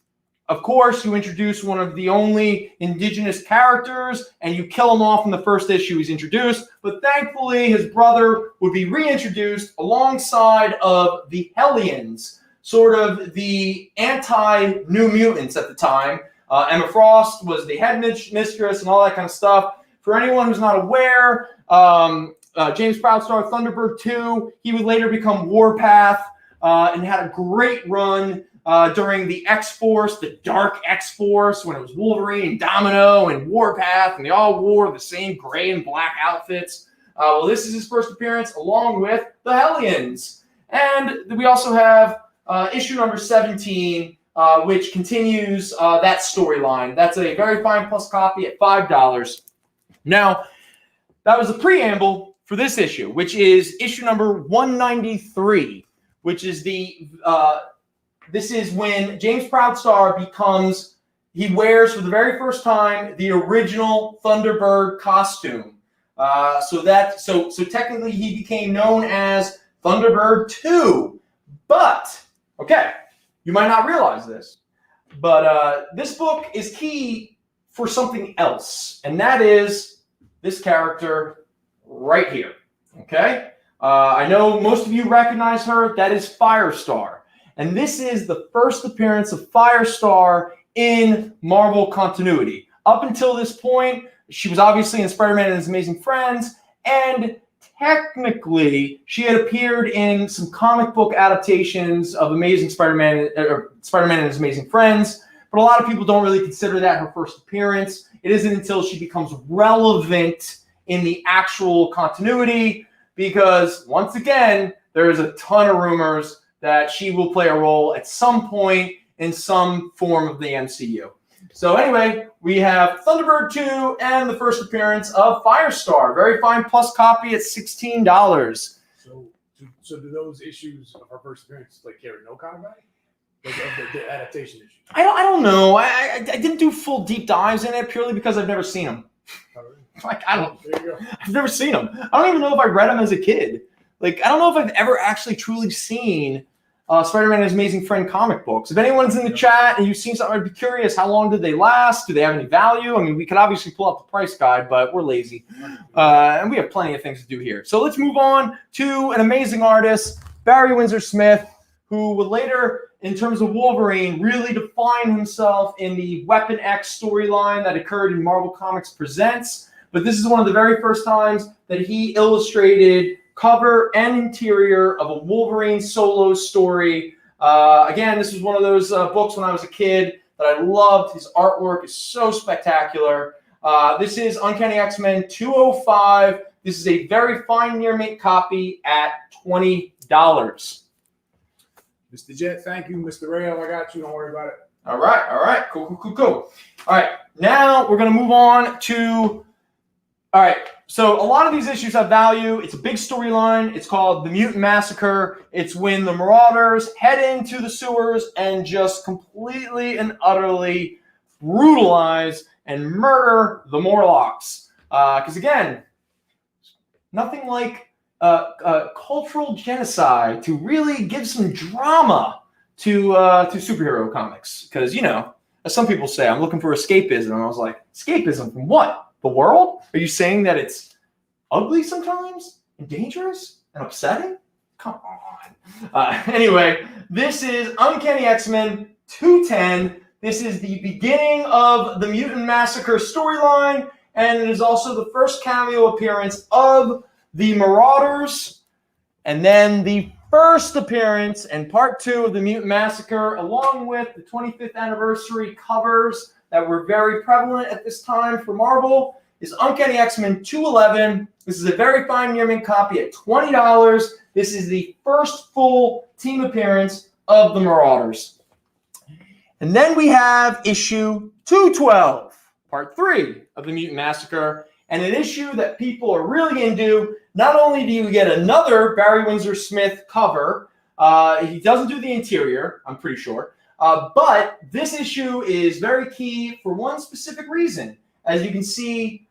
Speaker 1: of course, you introduce one of the only indigenous characters, and you kill him off in the first issue he's introduced. But thankfully, his brother would be reintroduced alongside of the Hellions, sort of the anti-New Mutants at the time. Emma Frost was the head mistress and all that kind of stuff. For anyone who's not aware, James Proudstar, Thunderbird 2, he would later become Warpath and had a great run during the X-Force, the Dark X-Force, when it was Wolverine and Domino and Warpath, and they all wore the same gray and black outfits. Well, this is his first appearance along with the Hellions. And we also have issue number 17, which continues that storyline. That's a very fine plus copy at $5. Now, that was a preamble for this issue, which is issue number 193, which is the... this is when James Proudstar he wears for the very first time the original Thunderbird costume. So technically he became known as Thunderbird 2. But, okay, you might not realize this, but this book is key for something else, and that is this character right here, okay? I know most of you recognize her. That is Firestar. And this is the first appearance of Firestar in Marvel continuity. Up until this point, she was obviously in Spider-Man and His Amazing Friends, and technically, she had appeared in some comic book adaptations of Amazing Spider-Man, or Spider-Man and His Amazing Friends, but a lot of people don't really consider that her first appearance. It isn't until she becomes relevant in the actual continuity, because once again, there is a ton of rumors that she will play a role at some point in some form of the MCU. So anyway, we have Thunderbird 2 and the first appearance of Firestar. Very fine plus copy at $16.
Speaker 2: So do those issues of her first appearance carry no comic value? Like of the adaptation issue?
Speaker 1: I don't know. I didn't do full deep dives in it purely because I've never seen them. Like,
Speaker 2: There you go.
Speaker 1: I've never seen them. I don't even know if I read them as a kid. Like, I don't know if I've ever actually truly seen Spider-Man and His Amazing Friend comic books. If anyone's in the chat and you've seen something, I'd be curious, how long did they last? Do they have any value? I mean, we could obviously pull up the price guide, but we're lazy. And we have plenty of things to do here. So let's move on to an amazing artist, Barry Windsor Smith, who would later, in terms of Wolverine, really define himself in the Weapon X storyline that occurred in Marvel Comics Presents. But this is one of the very first times that he illustrated cover and interior of a Wolverine solo story. Again, this was one of those books when I was a kid that I loved. His artwork is so spectacular. This is Uncanny X-Men 205. This is a very fine near mint copy at $20.
Speaker 2: Mr. Jet, thank you. Mr. Rail, I got you. Don't worry about it.
Speaker 1: All right. Cool. All right, now we're going to move on to, all right, so a lot of these issues have value. It's a big storyline. It's called The Mutant Massacre. It's when the Marauders head into the sewers and just completely and utterly brutalize and murder the Morlocks. Because again, nothing like cultural genocide to really give some drama to superhero comics. Because, you know, as some people say, I'm looking for escapism. And I was like, escapism from what? The world? Are you saying that it's ugly sometimes and dangerous and upsetting? Come on. Anyway, this is Uncanny X-Men 210. This is the beginning of the Mutant Massacre storyline, and it is also the first cameo appearance of the Marauders, and then the first appearance and part 2 of the Mutant Massacre, along with the 25th anniversary covers that were very prevalent at this time for Marvel, is Uncanny X-Men 211. This is a very fine near mint copy at $20. This is the first full team appearance of the Marauders. And then we have issue 212, part 3 of the Mutant Massacre, and an issue that people are really into. Not only do you get another Barry Windsor Smith cover, he doesn't do the interior, I'm pretty sure, but this issue is very key for one specific reason. As you can see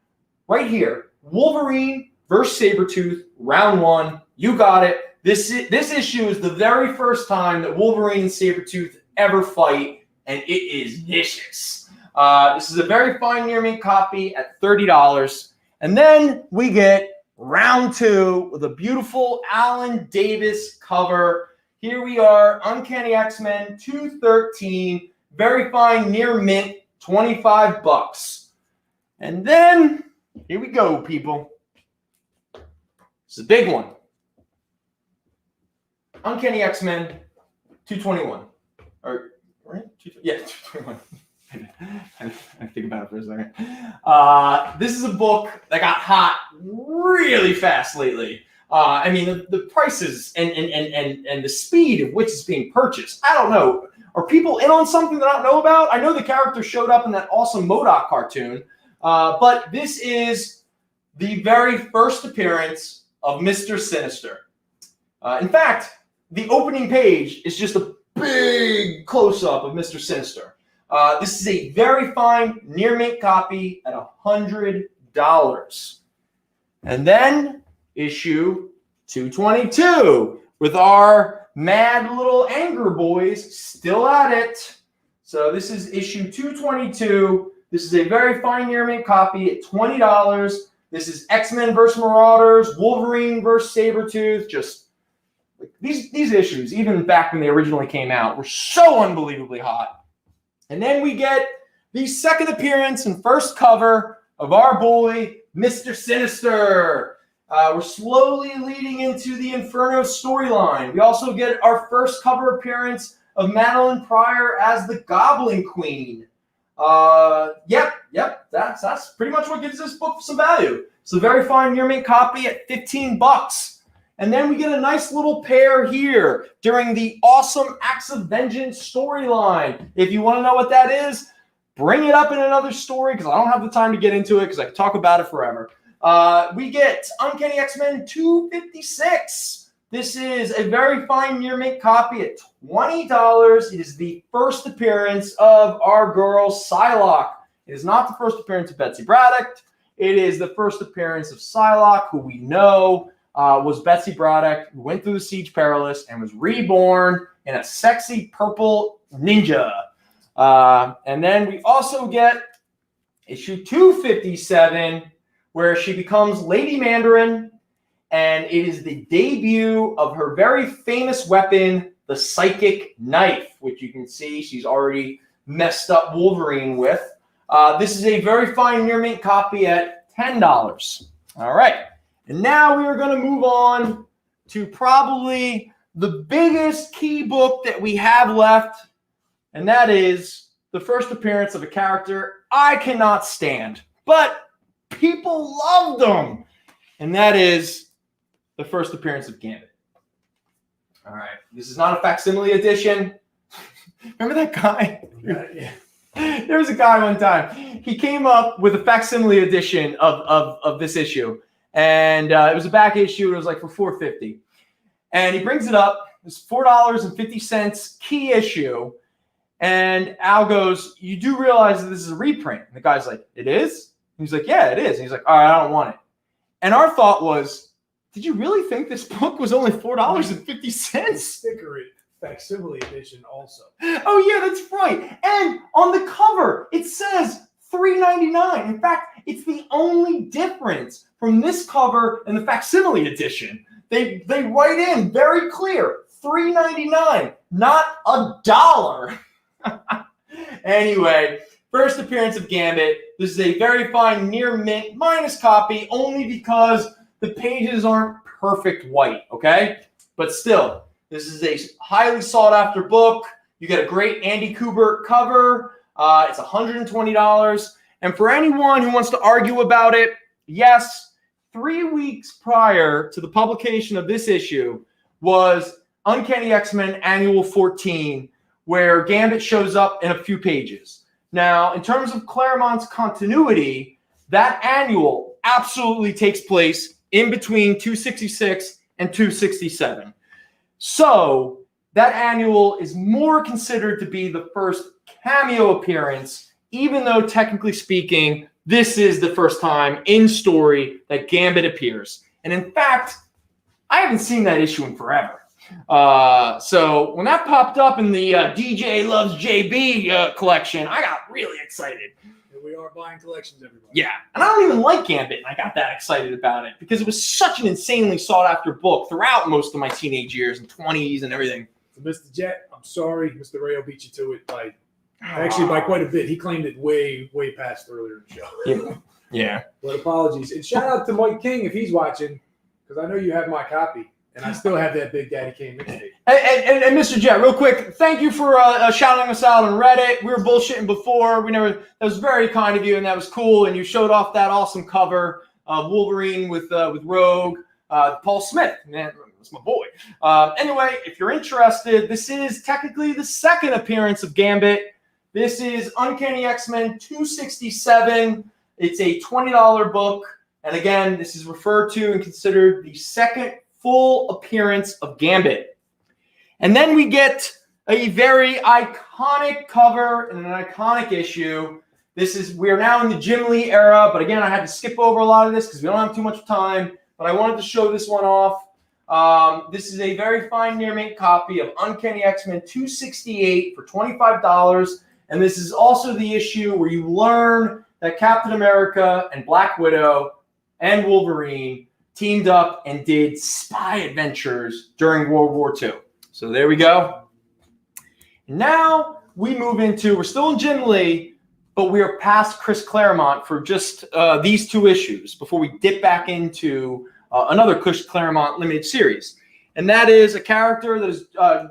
Speaker 1: right here, Wolverine versus Sabretooth, round 1. You got it. This issue is the very first time that Wolverine and Sabretooth ever fight, and it is vicious. This is a very fine near mint copy at $30. And then we get round 2 with a beautiful Alan Davis cover. Here we are, Uncanny X-Men 213, very fine near mint, $25. And then, here we go, people. This is a big one. Uncanny X-Men 221. Or, right? Yeah, 221. I think about it for a second. This is a book that got hot really fast lately. I mean, the prices and the speed of which it's being purchased. I don't know. Are people in on something that I don't know about? I know the character showed up in that awesome MODOK cartoon. But this is the very first appearance of Mr. Sinister. In fact, the opening page is just a big close-up of Mr. Sinister. This is a very fine near mint copy at $100. And then issue 222 with our mad little anger boys still at it. So this is issue 222. This is a very fine near mint copy at $20. This is X-Men versus Marauders, Wolverine versus Sabretooth. Just like these issues, even back when they originally came out, were so unbelievably hot. And then we get the second appearance and first cover of our boy, Mr. Sinister. We're slowly leading into the Inferno storyline. We also get our first cover appearance of Madeline Pryor as the Goblin Queen. Yep. That's pretty much what gives this book some value. It's a very fine near mint copy at $15. And then we get a nice little pair here during the awesome Acts of Vengeance storyline. If you want to know what that is, bring it up in another story because I don't have the time to get into it because I could talk about it forever. We get Uncanny X-Men 256. This is a very fine near mint copy at $20. It is the first appearance of our girl Psylocke. It is not the first appearance of Betsy Braddock. It is the first appearance of Psylocke, who we know was Betsy Braddock, who went through the Siege Perilous and was reborn in a sexy purple ninja. And then we also get issue 257, where she becomes Lady Mandarin, and it is the debut of her very famous weapon, the Psychic Knife, which you can see she's already messed up Wolverine with. This is a very fine near mint copy at $10. All right. And now we are going to move on to probably the biggest key book that we have left, and that is the first appearance of a character I cannot stand, but people loved them, and that is the first appearance of Gambit. All right. This is not a facsimile edition. Remember that guy?
Speaker 2: Yeah.
Speaker 1: There was a guy one time. He came up with a facsimile edition of this issue. And it was a back issue. It was like for $4.50. And he brings it up. It's $4.50 key issue. And Al goes, "You do realize that this is a reprint?" And the guy's like, "It is?" And he's like, "Yeah, it is." And he's like, "All right, I don't want it." And our thought was, did you really think this book was only $4.50?
Speaker 2: Sticker it. Facsimile edition also.
Speaker 1: Oh, yeah, that's right. And on the cover, it says $3.99. In fact, it's the only difference from this cover and the facsimile edition. They write in very clear, $3.99, not $1. Anyway, first appearance of Gambit. This is a very fine near mint minus copy, only because the pages aren't perfect white, okay? But still, this is a highly sought after book. You get a great Andy Kubert cover. It's $120. And for anyone who wants to argue about it, yes, 3 weeks prior to the publication of this issue was Uncanny X-Men Annual 14, where Gambit shows up in a few pages. Now, in terms of Claremont's continuity, that annual absolutely takes place in between 266 and 267. So that annual is more considered to be the first cameo appearance, even though technically speaking, this is the first time in story that Gambit appears. And in fact, I haven't seen that issue in forever. So when that popped up in the DJ Loves JB collection, I got really excited.
Speaker 2: We are buying collections, everybody.
Speaker 1: Yeah, and I don't even like Gambit, and I got that excited about it because it was such an insanely sought-after book throughout most of my teenage years and 20s and everything.
Speaker 2: So Mr. Jet, I'm sorry. Mr. Rayo beat you to it by quite a bit. He claimed it way past earlier in the show.
Speaker 1: Yeah.
Speaker 2: But apologies. And shout out to Mike King if he's watching, because I know you have my copy. And I still have that Big Daddy Kane mixtape.
Speaker 1: And Mr. Jet, real quick, thank you for shouting us out on Reddit. We were bullshitting before. That was very kind of you, and that was cool. And you showed off that awesome cover of Wolverine with Rogue, Paul Smith. Man, that's my boy. Anyway, if you're interested, this is technically the second appearance of Gambit. This is Uncanny X-Men 267. It's a $20 book. And again, this is referred to and considered the second full appearance of Gambit. And then we get a very iconic cover and an iconic issue. We are now in the Jim Lee era, but again, I had to skip over a lot of this because we don't have too much time, but I wanted to show this one off. This is a very fine near mint copy of Uncanny X-Men 268 for $25. And this is also the issue where you learn that Captain America and Black Widow and Wolverine teamed up and did spy adventures during World War II. So there we go. Now we move into, we're still in Jim Lee, but we are past Chris Claremont for just these two issues before we dip back into another Chris Claremont limited series. And that is a character that has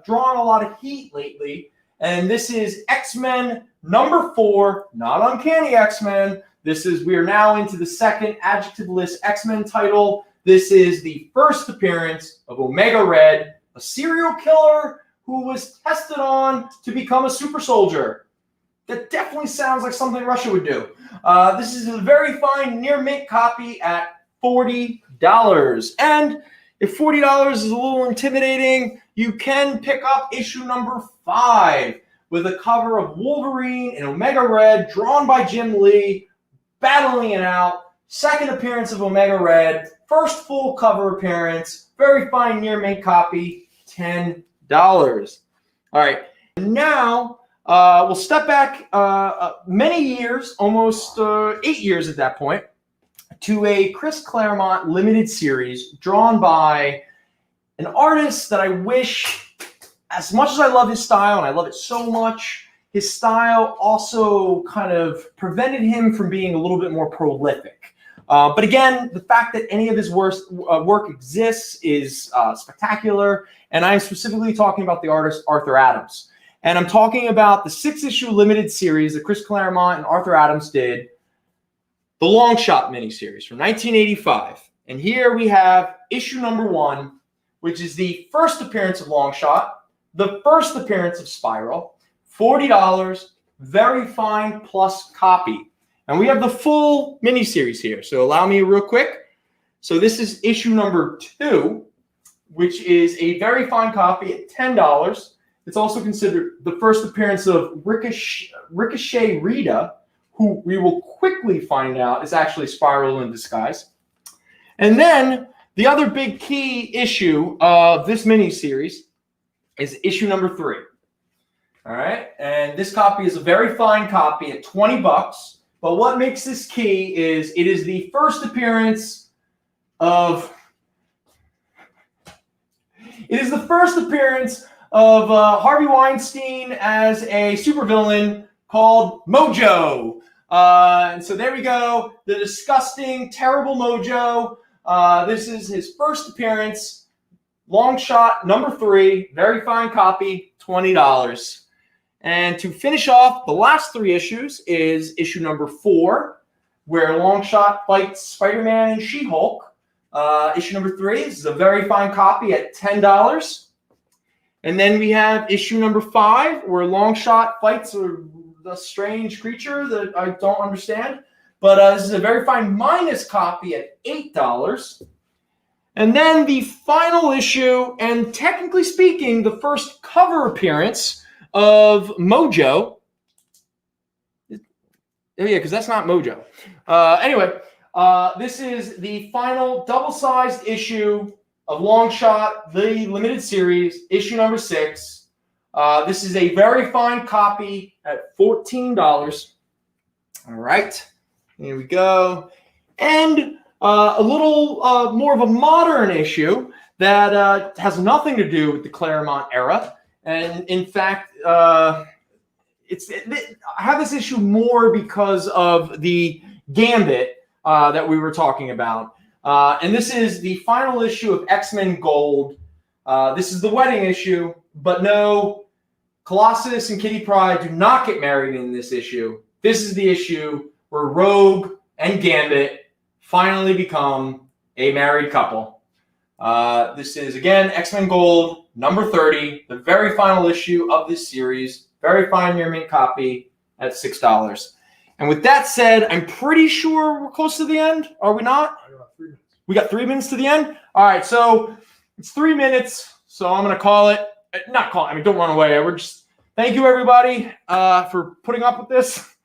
Speaker 1: drawn a lot of heat lately. And this is X-Men number 4, not Uncanny X-Men. We are now into the second adjectiveless X-Men title. This is the first appearance of Omega Red, a serial killer who was tested on to become a super soldier. That definitely sounds like something Russia would do. This is a very fine near mint copy at $40. And if $40 is a little intimidating, you can pick up issue number 5 with a cover of Wolverine and Omega Red drawn by Jim Lee, battling it out, second appearance of Omega Red, first full cover appearance, very fine near mint copy, $10. All right, now we'll step back many years, almost 8 years at that point, to a Chris Claremont limited series drawn by an artist that I wish, as much as I love his style, and I love it so much, his style also kind of prevented him from being a little bit more prolific. But again, the fact that any of his work exists is spectacular, and I'm specifically talking about the artist Arthur Adams. And I'm talking about the 6-issue limited series that Chris Claremont and Arthur Adams did, the Long Shot miniseries from 1985. And here we have issue number 1, which is the first appearance of Long Shot, the first appearance of Spiral, $40, very fine plus copy. And we have the full miniseries here. So allow me real quick. So this is issue number 2, which is a very fine copy at $10. It's also considered the first appearance of Ricochet Rita, who we will quickly find out is actually Spiral in disguise. And then the other big key issue of this miniseries is issue number 3. All right, and this copy is a very fine copy at $20. But what makes this key is it is the first appearance of Harvey Weinstein as a supervillain called Mojo. And so there we go, the disgusting, terrible Mojo. This is his first appearance, Long Shot number 3, very fine copy, $20. And to finish off the last 3 issues is issue number 4, where Long Shot fights Spider-Man and She-Hulk. Issue number 3 is a very fine copy at $10. And then we have issue number 5, where Long Shot fights a strange creature that I don't understand. But this is a very fine minus copy at $8. And then the final issue, and technically speaking, the first cover appearance of Mojo. Oh yeah, because that's not Mojo. Anyway, this is the final double-sized issue of Long Shot, the limited series, issue number 6. This is a very fine copy at $14. All right, here we go. And a little more of a modern issue that has nothing to do with the Claremont era. And in fact, I have this issue more because of the Gambit that we were talking about. And this is the final issue of X-Men Gold. This is the wedding issue, but no, Colossus and Kitty Pryde do not get married in this issue. This is the issue where Rogue and Gambit finally become a married couple. This is, again, X-Men Gold, number 30, the very final issue of this series. Very fine near mint copy at $6. And with that said, I'm pretty sure we're close to the end. Are we not?
Speaker 2: I got 3 minutes.
Speaker 1: We got 3 minutes to the end? All right, so it's 3 minutes. So I'm going to call it. Not call it. I mean, don't run away. We're just, thank you, everybody, for putting up with this.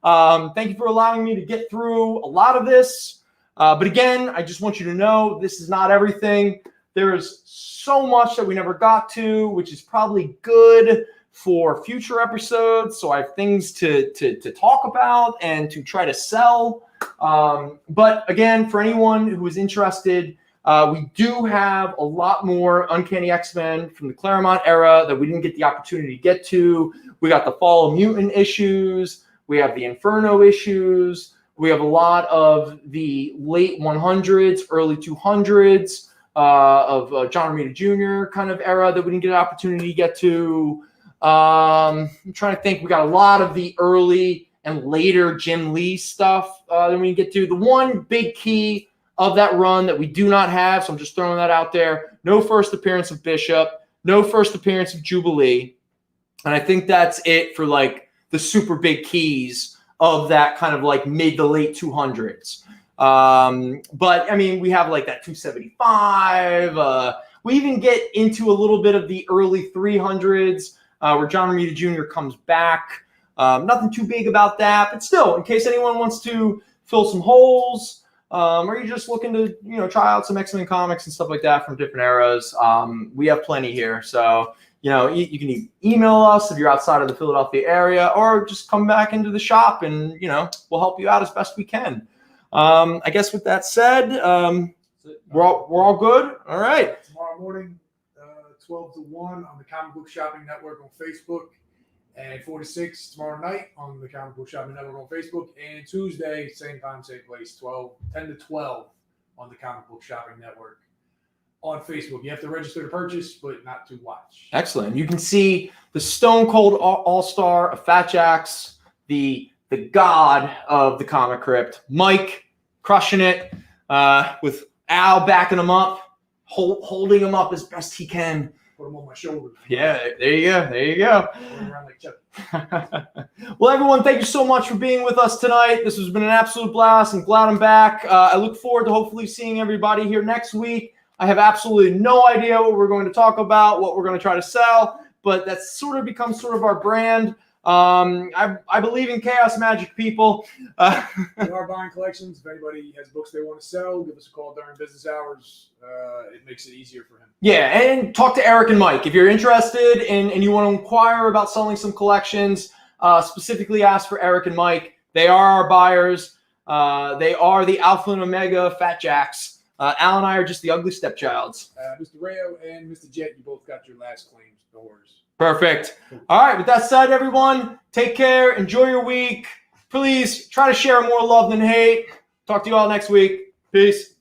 Speaker 1: Thank you for allowing me to get through a lot of this. But again, I just want you to know this is not everything. There is so much that we never got to, which is probably good for future episodes. So I have things to talk about and to try to sell. But again, for anyone who is interested, we do have a lot more Uncanny X-Men from the Claremont era that we didn't get the opportunity to get to. We got the Fall of Mutant issues. We have the Inferno issues. We have a lot of the late 100s, early 200s of John Romita Jr. kind of era that we didn't get an opportunity to get to. I'm trying to think. We got a lot of the early and later Jim Lee stuff that we didn't get to. The one big key of that run that we do not have, so I'm just throwing that out there, no first appearance of Bishop, no first appearance of Jubilee. And I think that's it for like the super big keys of that kind of like mid to late 200s. But I mean, we have like that 275. We even get into a little bit of the early 300s where John Romita Jr. comes back. Nothing too big about that, but still, in case anyone wants to fill some holes, or you're just looking to, try out some X-Men comics and stuff like that from different eras, we have plenty here. So, you can email us if you're outside of the Philadelphia area, or just come back into the shop and, we'll help you out as best we can. I guess with that said, we're all good. All right.
Speaker 2: Tomorrow morning, 12 to 1 on the Comic Book Shopping Network on Facebook, and 4 to 6 tomorrow night on the Comic Book Shopping Network on Facebook, and Tuesday, same time, same place, 10 to 12 on the Comic Book Shopping Network on Facebook. You have to register to purchase, but not to watch.
Speaker 1: Excellent. You can see the Stone Cold All-Star of Fat Jacks, the god of the Comicrypt, Mike crushing it, with Al backing him up, holding him up as best he can.
Speaker 2: Put him on my shoulder.
Speaker 1: Yeah, there you go. There you go.
Speaker 2: Around like Chuck.
Speaker 1: Well, everyone, thank you so much for being with us tonight. This has been an absolute blast. I'm glad I'm back. I look forward to hopefully seeing everybody here next week. I have absolutely no idea what we're going to talk about, what we're going to try to sell, but that's sort of become sort of our brand. I believe in chaos magic, people.
Speaker 2: We are buying collections. If anybody has books they want to sell, give us a call during business hours. It makes it easier for him.
Speaker 1: Yeah, and talk to Eric and Mike. If you're interested and you want to inquire about selling some collections, specifically ask for Eric and Mike. They are our buyers. They are the Alpha and Omega Fat Jacks. Al and I are just the ugly stepchilds.
Speaker 2: Mr. Rayo and Mr. Jet, you both got your last claims. No worries.
Speaker 1: Perfect. All right. With that said, everyone, take care. Enjoy your week. Please try to share more love than hate. Talk to you all next week. Peace.